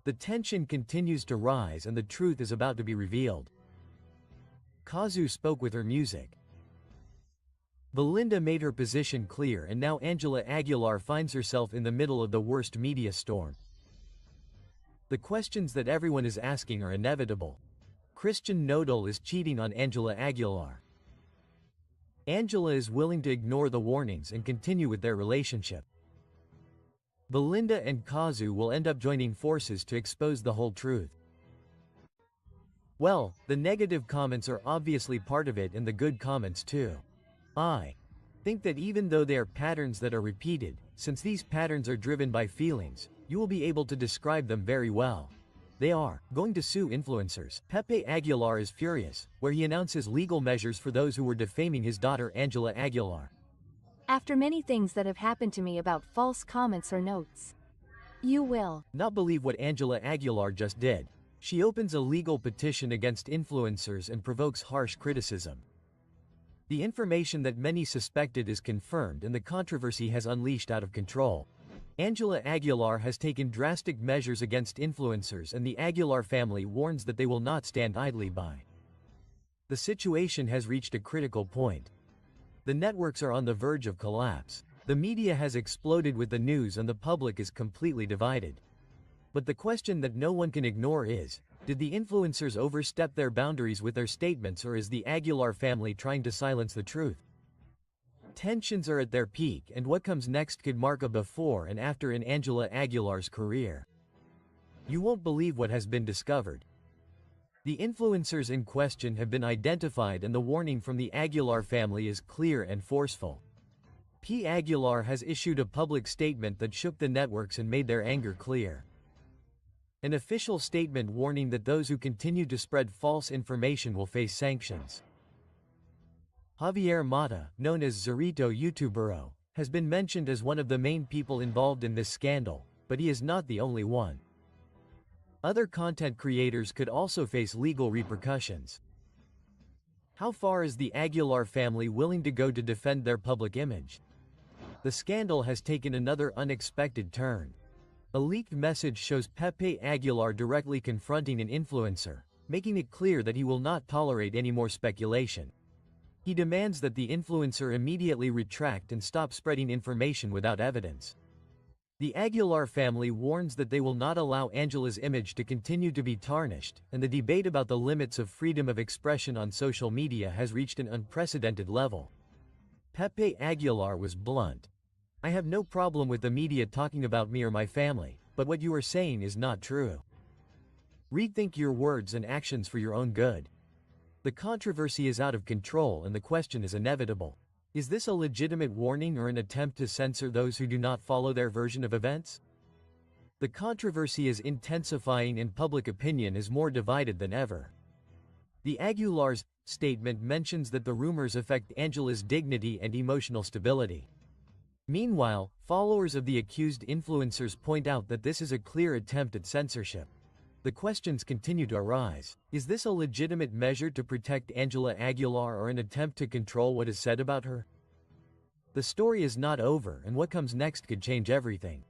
The tension continues to rise and the truth is about to be revealed. 𝗂𝗂 spoke with her music. Belinda made her position clear and now Angela Aguilar finds herself in the middle of the worst media storm. The questions that everyone is asking are inevitable. Christian Nodal is cheating on Angela Aguilar. Angela is willing to ignore the warnings and continue with their relationship. Belinda and 𝗂𝗂 will end up joining forces to expose the whole truth. Well, the negative comments are obviously part of it and the good comments too. I think that even though they are patterns that are repeated, since these patterns are driven by feelings, you will be able to describe them very well. They are going to sue influencers. Pepe Aguilar is furious, where he announces legal measures for those who were defaming his daughter Angela Aguilar. After many things that have happened to me about false comments or notes, you will not believe what Angela Aguilar just did. She opens a legal petition against influencers and provokes harsh criticism. The information that many suspected is confirmed and the controversy has unleashed out of control. Angela Aguilar has taken drastic measures against influencers and the Aguilar family warns that they will not stand idly by. The situation has reached a critical point. The networks are on the verge of collapse. The media has exploded with the news and the public is completely divided. But the question that no one can ignore is, did the influencers overstep their boundaries with their statements or is the Aguilar family trying to silence the truth? Tensions are at their peak and what comes next could mark a before and after in Angela Aguilar's career. You won't believe what has been discovered. The influencers in question have been identified and the warning from the Aguilar family is clear and forceful. P. Aguilar has issued a public statement that shook the networks and made their anger clear. An official statement warning that those who continue to spread false information will face sanctions. 𝗙𝗕𝗦𝗘𝗦𝗧𝗎𝗓, known as 𝗔𝗚𝗪𝗔 YouTuber, has been mentioned as one of the main people involved in this scandal, but he is not the only one. Other content creators could also face legal repercussions. How far is the Aguilar family willing to go to defend their public image? The scandal has taken another unexpected turn. A leaked message shows Pepe Aguilar directly confronting an influencer, making it clear that he will not tolerate any more speculation. He demands that the influencer immediately retract and stop spreading information without evidence. The Aguilar family warns that they will not allow Angela's image to continue to be tarnished, and the debate about the limits of freedom of expression on social media has reached an unprecedented level. Pepe Aguilar was blunt. "I have no problem with the media talking about me or my family, but what you are saying is not true. Rethink your words and actions for your own good." The controversy is out of control and the question is inevitable. Is this a legitimate warning or an attempt to censor those who do not follow their version of events? The controversy is intensifying and public opinion is more divided than ever. The Aguilar's statement mentions that the rumors affect Angela's dignity and emotional stability. Meanwhile, followers of the accused influencers point out that this is a clear attempt at censorship. The questions continue to arise. Is this a legitimate measure to protect Angela Aguilar or an attempt to control what is said about her? The story is not over and what comes next could change everything.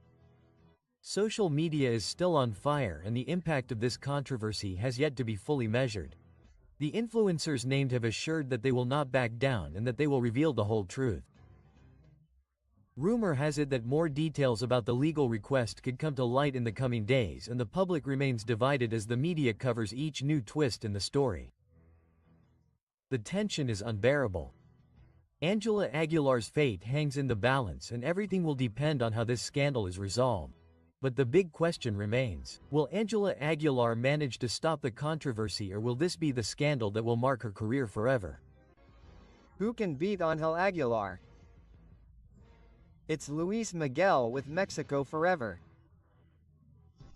Social media is still on fire and the impact of this controversy has yet to be fully measured. The influencers named have assured that they will not back down and that they will reveal the whole truth. Rumor has it that more details about the legal request could come to light in the coming days and the public remains divided as the media covers each new twist in the story. The tension is unbearable. Angela Aguilar's fate hangs in the balance and everything will depend on how this scandal is resolved. But the big question remains, will Angela Aguilar manage to stop the controversy or will this be the scandal that will mark her career forever? Who can beat Angel Aguilar? It's Luis Miguel with Mexico Forever.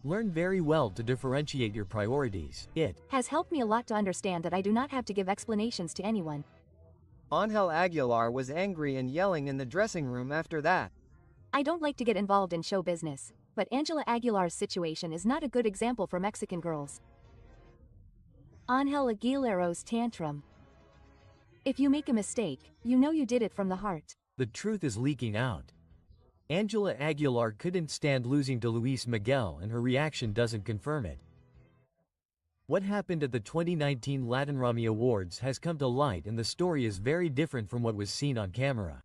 Learn very well to differentiate your priorities. It has helped me a lot to understand that I do not have to give explanations to anyone. Angel Aguilar was angry and yelling in the dressing room after that. I don't like to get involved in show business, but Angela Aguilar's situation is not a good example for Mexican girls. Angel Aguilar's tantrum. If you make a mistake, you know you did it from the heart. The truth is leaking out. Angela Aguilar couldn't stand losing to Luis Miguel and her reaction doesn't confirm it. What happened at the 2019 Latin Grammy Awards has come to light and the story is very different from what was seen on camera.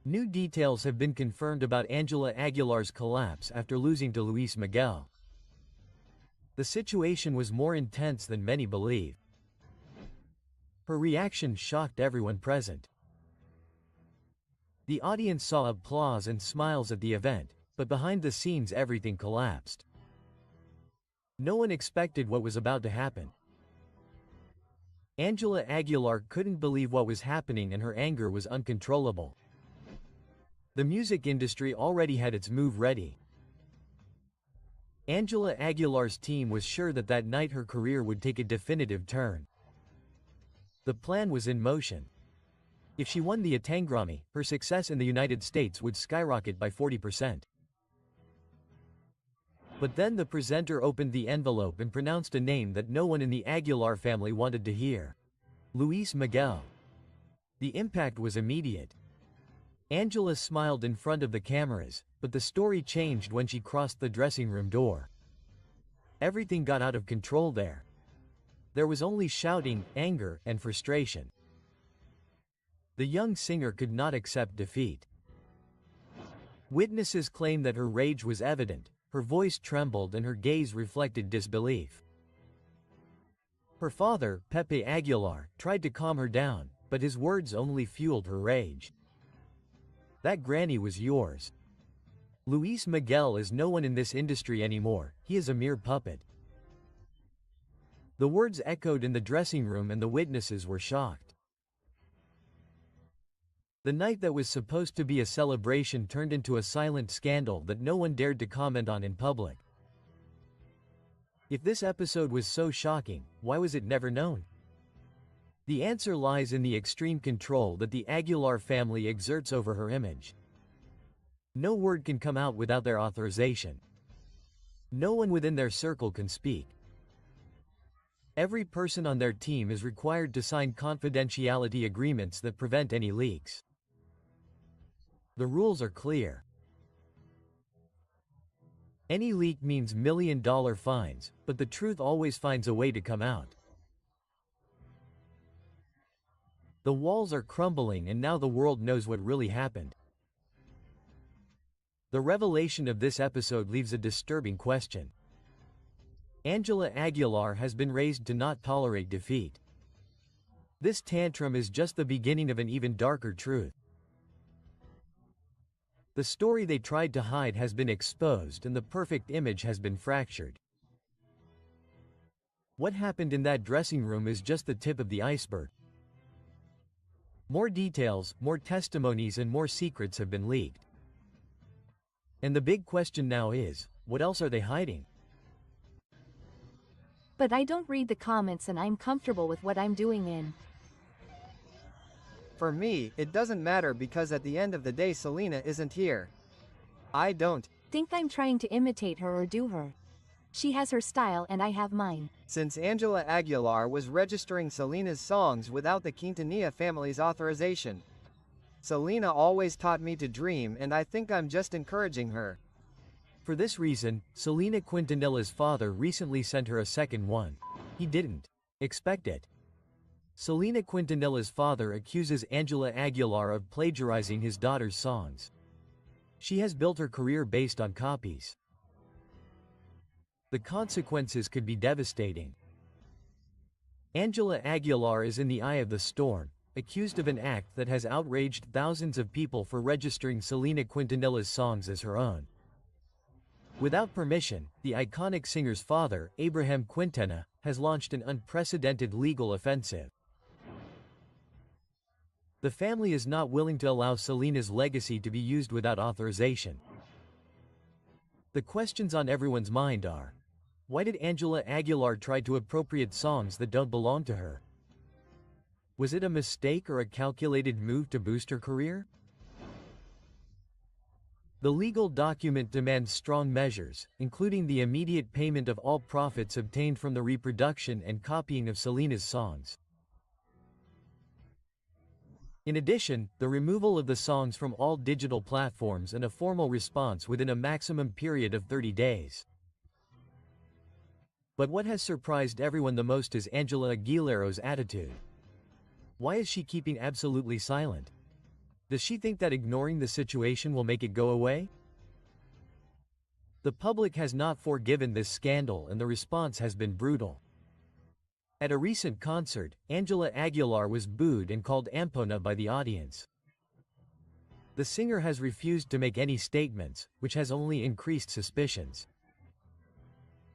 New details have been confirmed about Angela Aguilar's collapse after losing to Luis Miguel. The situation was more intense than many believe. Her reaction shocked everyone present. The audience saw applause and smiles at the event, but behind the scenes everything collapsed. No one expected what was about to happen. Angela Aguilar couldn't believe what was happening and her anger was uncontrollable. The music industry already had its move ready. Angela Aguilar's team was sure that that night her career would take a definitive turn. The plan was in motion. If she won the Grammy, her success in the United States would skyrocket by 40%. But then the presenter opened the envelope and pronounced a name that no one in the Aguilar family wanted to hear. Luis Miguel. The impact was immediate. Angela smiled in front of the cameras, but the story changed when she crossed the dressing room door. Everything got out of control there. There was only shouting, anger, and frustration. The young singer could not accept defeat. Witnesses claim that her rage was evident, her voice trembled and her gaze reflected disbelief. Her father, Pepe Aguilar, tried to calm her down, but his words only fueled her rage. That granny was yours. Luis Miguel is no one in this industry anymore, he is a mere puppet. The words echoed in the dressing room and the witnesses were shocked. The night that was supposed to be a celebration turned into a silent scandal that no one dared to comment on in public. If this episode was so shocking, why was it never known? The answer lies in the extreme control that the Aguilar family exerts over her image. No word can come out without their authorization. No one within their circle can speak. Every person on their team is required to sign confidentiality agreements that prevent any leaks. The rules are clear. Any leak means million-dollar fines, but the truth always finds a way to come out. The walls are crumbling and now the world knows what really happened. The revelation of this episode leaves a disturbing question. Angela Aguilar has been raised to not tolerate defeat. This tantrum is just the beginning of an even darker truth. The story they tried to hide has been exposed and the perfect image has been fractured. What happened in that dressing room is just the tip of the iceberg. More details, more testimonies and more secrets have been leaked. And the big question now is, what else are they hiding? But I don't read the comments and I'm comfortable with what I'm doing in. For me, it doesn't matter because at the end of the day Selena isn't here. I don't think I'm trying to imitate her or do her. She has her style and I have mine. Since Angela Aguilar was registering Selena's songs without the Quintanilla family's authorization. Selena always taught me to dream and I think I'm just encouraging her. For this reason, Selena Quintanilla's father recently sent her a second one. He didn't expect it. Selena Quintanilla's father accuses Angela Aguilar of plagiarizing his daughter's songs. She has built her career based on copies. The consequences could be devastating. Angela Aguilar is in the eye of the storm, accused of an act that has outraged thousands of people for registering Selena Quintanilla's songs as her own. Without permission, the iconic singer's father, 𝗙𝗓𝗓 Quintana, has launched an unprecedented legal offensive. The family is not willing to allow Selena's legacy to be used without authorization. The questions on everyone's mind are, why did Angela Aguilar try to appropriate songs that don't belong to her? Was it a mistake or a calculated move to boost her career? The legal document demands strong measures, including the immediate payment of all profits obtained from the reproduction and copying of Selena's songs. In addition, the removal of the songs from all digital platforms and a formal response within a maximum period of 30 days. But what has surprised everyone the most is Angela Aguilar's attitude. Why is she keeping absolutely silent? Does she think that ignoring the situation will make it go away? The public has not forgiven this scandal and the response has been brutal. At a recent concert, Angela Aguilar was booed and called ampona by the audience. The singer has refused to make any statements, which has only increased suspicions.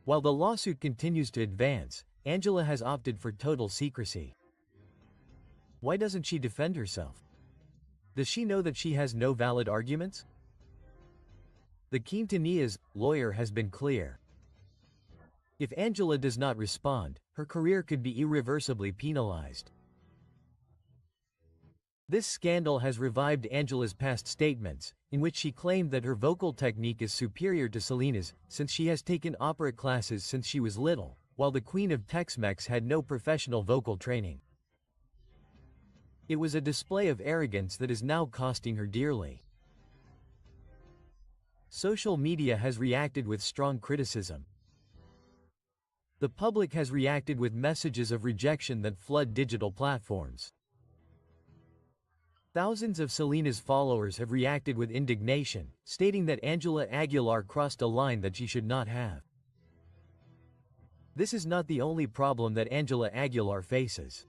While the lawsuit continues to advance, Angela has opted for total secrecy. Why doesn't she defend herself? Does she know that she has no valid arguments? The Quintanilla's lawyer has been clear. If Angela does not respond, her career could be irreversibly penalized. This scandal has revived Angela's past statements, in which she claimed that her vocal technique is superior to Selena's, since she has taken opera classes since she was little, while the Queen of Tex-Mex had no professional vocal training. It was a display of arrogance that is now costing her dearly. Social media has reacted with strong criticism. The public has reacted with messages of rejection that flood digital platforms. Thousands of Selena's followers have reacted with indignation, stating that Angela Aguilar crossed a line that she should not have. This is not the only problem that Angela Aguilar faces.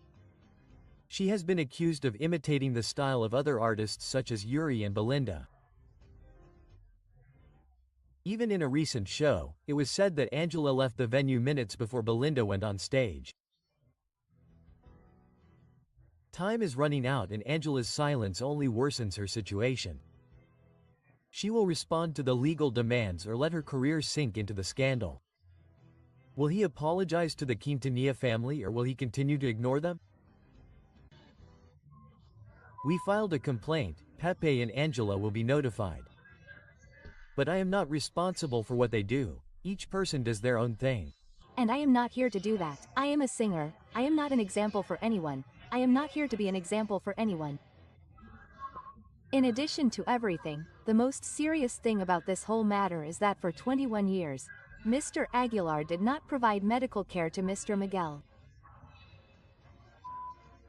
She has been accused of imitating the style of other artists such as Yuri and Belinda. Even in a recent show, it was said that Angela left the venue minutes before Belinda went on stage. Time is running out and Angela's silence only worsens her situation. She will respond to the legal demands or let her career sink into the scandal. Will he apologize to the Quintanilla family or will he continue to ignore them? We filed a complaint, Pepe and Angela will be notified. But I am not responsible for what they do. Each person does their own thing. And I am not here to do that. I am a singer. I am not an example for anyone. I am not here to be an example for anyone. In addition to everything, the most serious thing about this whole matter is that for 21 years, Mr. Aguilar did not provide medical care to Mr. Miguel.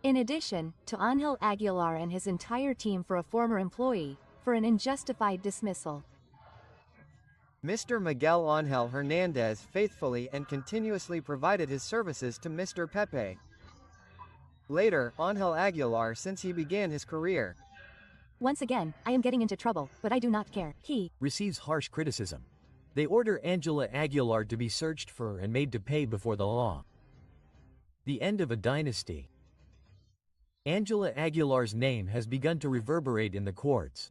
In addition to Ángel Aguilar and his entire team for a former employee, for an unjustified dismissal. Mr. Miguel Ángel Hernandez faithfully and continuously provided his services to Mr. Pepe. Later, Ángel Aguilar since he began his career. Once again, I am getting into trouble, but I do not care. He receives harsh criticism. They order Ángela Aguilar to be searched for and made to pay before the law. The end of a dynasty. Ángela Aguilar's name has begun to reverberate in the courts.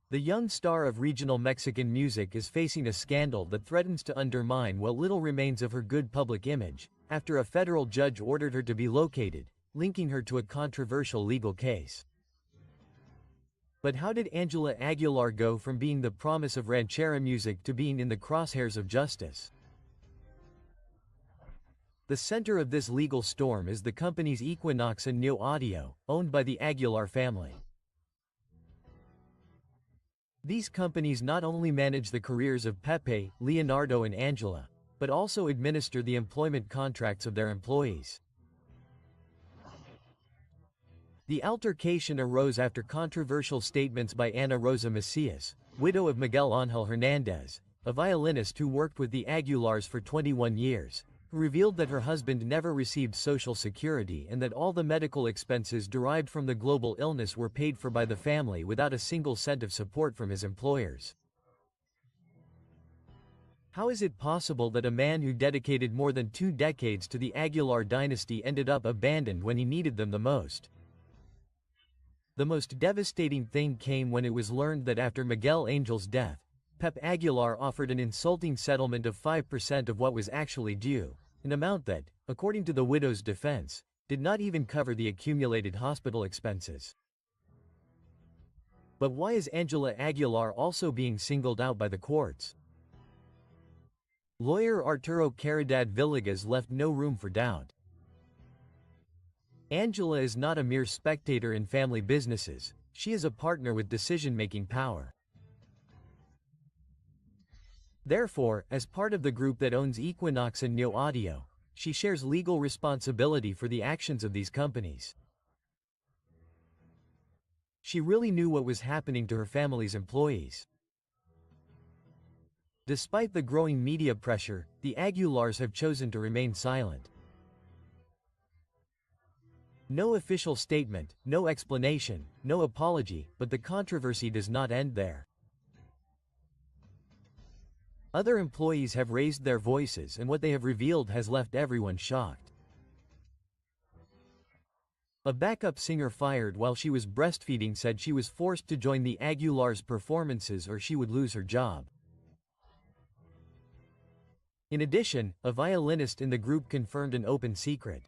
The young star of regional Mexican music is facing a scandal that threatens to undermine what little remains of her good public image, after a federal judge ordered her to be located, linking her to a controversial legal case. But how did Ángela Aguilar go from being the promise of ranchera music to being in the crosshairs of justice? The center of this legal storm is the companies 𝗖𝗢𝗦𝗘𝗦𝗧𝗎𝗓𝗏, owned by the Aguilar family. These companies not only manage the careers of Pepe, Leonardo and Ángela, but also administer the employment contracts of their employees. The altercation arose after controversial statements by Ana Rosa Macias, widow of Miguel Ángel Hernandez, a violinist who worked with the Aguilars for 21 years, who revealed that her husband never received Social Security and that all the medical expenses derived from the global illness were paid for by the family without a single cent of support from his employers. How is it possible that a man who dedicated more than 2 decades to the Aguilar dynasty ended up abandoned when he needed them the most? The most devastating thing came when it was learned that after Miguel Angel's death, Pep Aguilar offered an insulting settlement of 5% of what was actually due, an amount that, according to the widow's defense, did not even cover the accumulated hospital expenses. But why is Ángela Aguilar also being singled out by the courts? Lawyer Arturo Caridad-Villegas left no room for doubt. Ángela is not a mere spectator in family businesses, she is a partner with decision-making power. Therefore, as part of the group that owns 𝗖𝗢𝗦𝗘𝗦𝗧𝗎𝗓𝗏, she shares legal responsibility for the actions of these companies. She really knew what was happening to her family's employees. Despite the growing media pressure, the Aguilars have chosen to remain silent. No official statement, no explanation, no apology, but the controversy does not end there. Other employees have raised their voices and what they have revealed has left everyone shocked. A backup singer fired while she was breastfeeding said she was forced to join the Aguilars' performances or she would lose her job. In addition, a violinist in the group confirmed an open secret.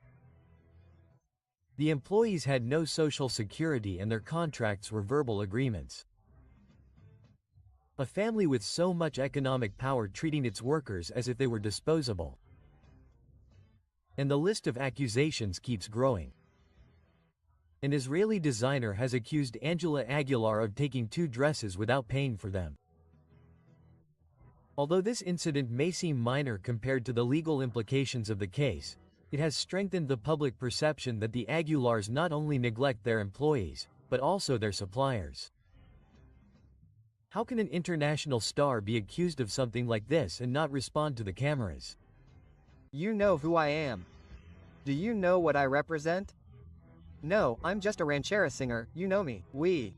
The employees had no social security and their contracts were verbal agreements. A family with so much economic power treating its workers as if they were disposable. And the list of accusations keeps growing. An Israeli designer has accused Ángela Aguilar of taking 2 dresses without paying for them. Although this incident may seem minor compared to the legal implications of the case, it has strengthened the public perception that the Aguilars not only neglect their employees, but also their suppliers. How can an international star be accused of something like this and not respond to the cameras? You know who I am. Do you know what I represent? No, I'm just a ranchera singer, you know me, we.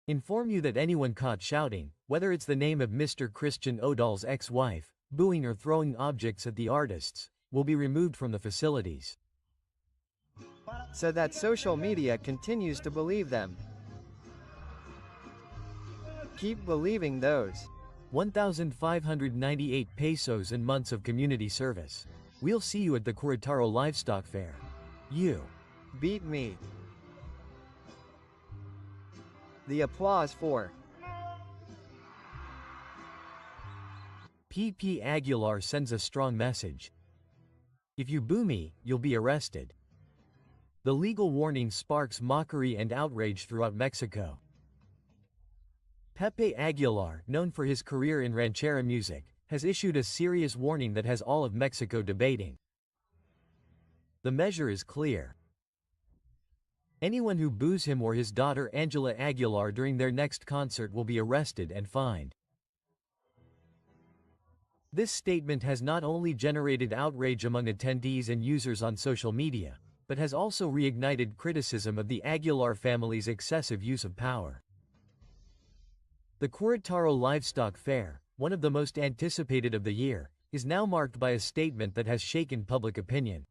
Inform you that anyone caught shouting, whether it's the name of Mr. Christian Odal's ex-wife, booing or throwing objects at the artists, will be removed from the facilities. So that social media continues to believe them. Keep believing those. 1,598 pesos and months of community service. We'll see you at the Querétaro Livestock Fair. You beat me. The applause for 𝗙𝗘𝗦𝗡𝗥𝗧𝗢 Aguilar sends a strong message. If you boo me, you'll be arrested. The legal warning sparks mockery and outrage throughout Mexico. Pepe Aguilar, known for his career in ranchera music, has issued a serious warning that has all of Mexico debating. The measure is clear. Anyone who boos him or his daughter Angela Aguilar during their next concert will be arrested and fined. This statement has not only generated outrage among attendees and users on social media, but has also reignited criticism of the Aguilar family's excessive use of power. The Querétaro Livestock Fair, one of the most anticipated of the year, is now marked by a statement that has shaken public opinion.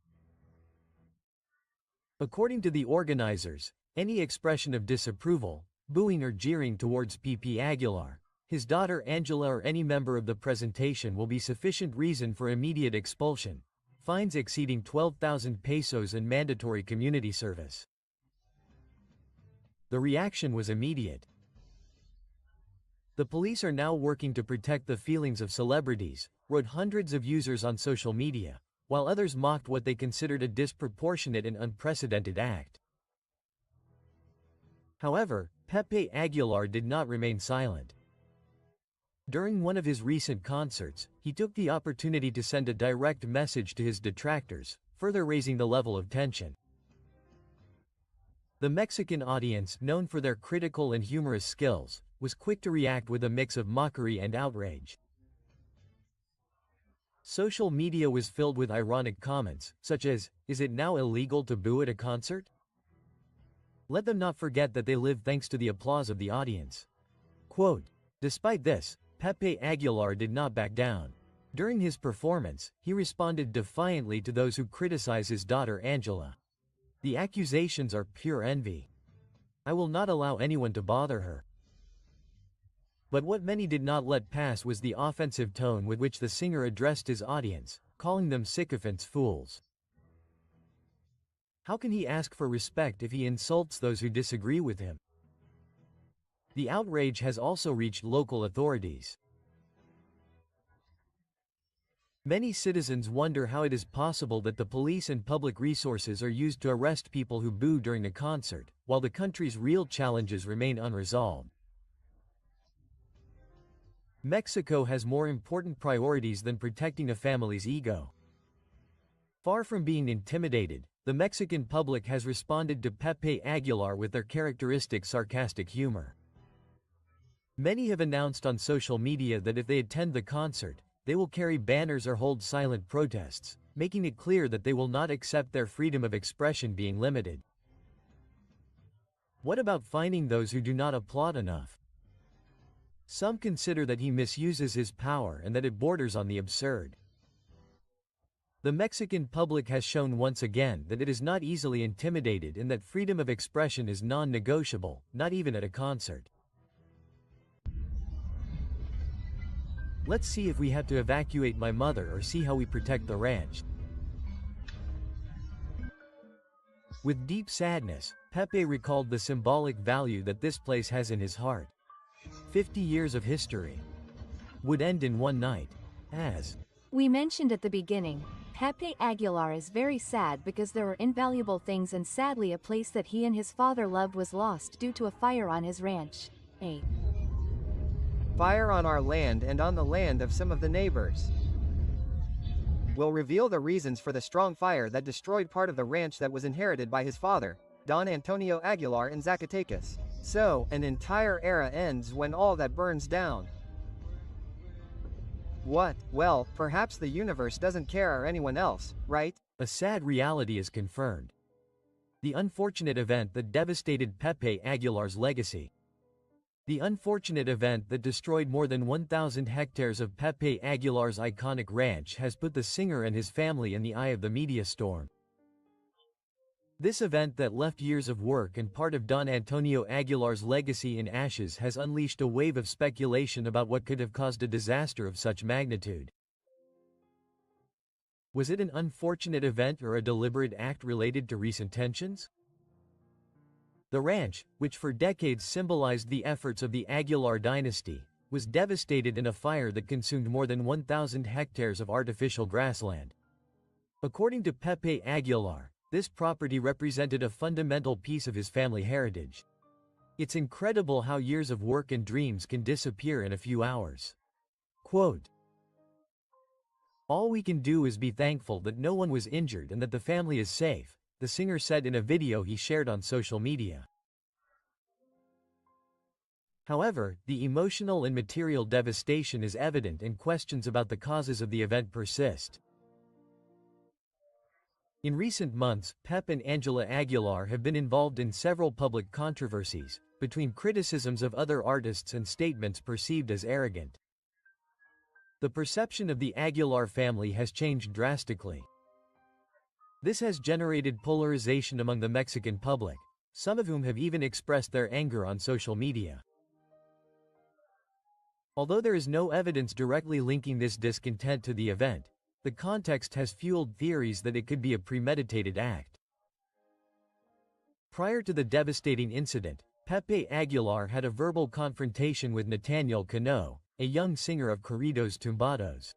According to the organizers, any expression of disapproval, booing or jeering towards Pepe Aguilar, his daughter Angela or any member of the presentation will be sufficient reason for immediate expulsion, fines exceeding 12,000 pesos and mandatory community service. The reaction was immediate. The police are now working to protect the feelings of celebrities, wrote hundreds of users on social media, while others mocked what they considered a disproportionate and unprecedented act. However, Pepe Aguilar did not remain silent. During one of his recent concerts, he took the opportunity to send a direct message to his detractors, further raising the level of tension. The Mexican audience, known for their critical and humorous skills, was quick to react with a mix of mockery and outrage. Social media was filled with ironic comments, such as, "Is it now illegal to boo at a concert? Let them not forget that they live thanks to the applause of the audience." Quote, "Despite this, Pepe Aguilar did not back down. During his performance, he responded defiantly to those who criticize his daughter Angela. The accusations are pure envy. I will not allow anyone to bother her." But what many did not let pass was the offensive tone with which the singer addressed his audience, calling them sycophants, fools. How can he ask for respect if he insults those who disagree with him? The outrage has also reached local authorities. Many citizens wonder how it is possible that the police and public resources are used to arrest people who boo during a concert, while the country's real challenges remain unresolved. Mexico has more important priorities than protecting a family's ego. Far from being intimidated, the Mexican public has responded to Pepe Aguilar with their characteristic sarcastic humor. Many have announced on social media that if they attend the concert, they will carry banners or hold silent protests, making it clear that they will not accept their freedom of expression being limited. What about fining those who do not applaud enough? Some consider that he misuses his power and that it borders on the absurd. The Mexican public has shown once again that it is not easily intimidated and that freedom of expression is non-negotiable, not even at a concert. Let's see if we have to evacuate my mother or see how we protect the ranch. With deep sadness, Pepe recalled the symbolic value that this place has in his heart. 50 years of history would end in one night. As we mentioned at the beginning, Pepe Aguilar is very sad because there are invaluable things and sadly a place that he and his father loved was lost due to a fire on his ranch. A fire on our land and on the land of some of the neighbors. We'll reveal the reasons for the strong fire that destroyed part of the ranch that was inherited by his father, Don Antonio Aguilar in Zacatecas. So, an entire era ends when all that burns down. What? Well, perhaps the universe doesn't care or anyone else, right? A sad reality is confirmed. The unfortunate event that devastated Pepe Aguilar's legacy. The unfortunate event that destroyed more than 1,000 hectares of Pepe Aguilar's iconic ranch has put the singer and his family in the eye of the media storm. This event that left years of work and part of Don Antonio Aguilar's legacy in ashes has unleashed a wave of speculation about what could have caused a disaster of such magnitude. Was it an unfortunate event or a deliberate act related to recent tensions? The ranch, which for decades symbolized the efforts of the Aguilar dynasty, was devastated in a fire that consumed more than 1,000 hectares of artificial grassland. According to Pepe Aguilar, this property represented a fundamental piece of his family heritage. It's incredible how years of work and dreams can disappear in a few hours. Quote, "All we can do is be thankful that no one was injured and that the family is safe," the singer said in a video he shared on social media. However, the emotional and material devastation is evident and questions about the causes of the event persist. In recent months, Pep and Angela Aguilar have been involved in several public controversies, between criticisms of other artists and statements perceived as arrogant. The perception of the Aguilar family has changed drastically. This has generated polarization among the Mexican public, some of whom have even expressed their anger on social media. Although there is no evidence directly linking this discontent to the event, the context has fueled theories that it could be a premeditated act. Prior to the devastating incident, Pepe Aguilar had a verbal confrontation with Nathaniel Quedó, a young singer of corridos tumbados.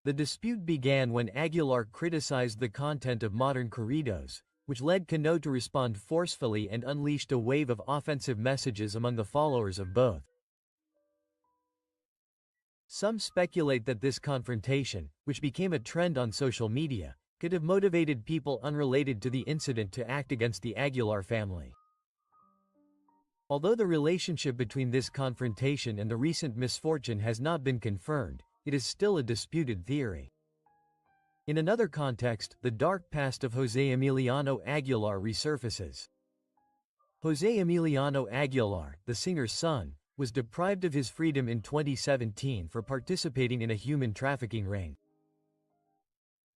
The dispute began when Aguilar criticized the content of modern corridos, which led Quedó to respond forcefully and unleashed a wave of offensive messages among the followers of both. Some speculate that this confrontation, which became a trend on social media, could have motivated people unrelated to the incident to act against the Aguilar family. Although the relationship between this confrontation and the recent misfortune has not been confirmed, it is still a disputed theory. In another context, the dark past of José Emiliano Aguilar resurfaces. José Emiliano Aguilar, the singer's son, was deprived of his freedom in 2017 for participating in a human trafficking ring.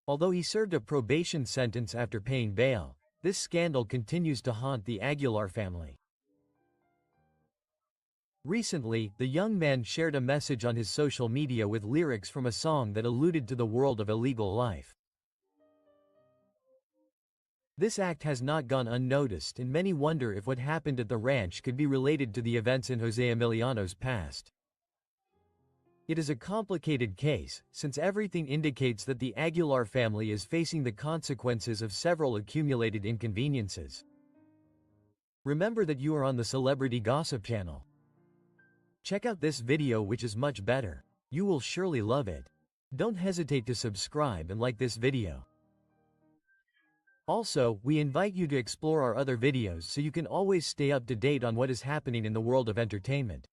Although he served a probation sentence after paying bail, this scandal continues to haunt the Aguilar family. Recently, the young man shared a message on his social media with lyrics from a song that alluded to the world of illegal life. This act has not gone unnoticed, and many wonder if what happened at the ranch could be related to the events in José Emiliano's past. It is a complicated case, since everything indicates that the Aguilar family is facing the consequences of several accumulated inconveniences. Remember that you are on the Celebrity Gossip channel. Check out this video, which is much better. You will surely love it. Don't hesitate to subscribe and like this video. Also, we invite you to explore our other videos so you can always stay up to date on what is happening in the world of entertainment.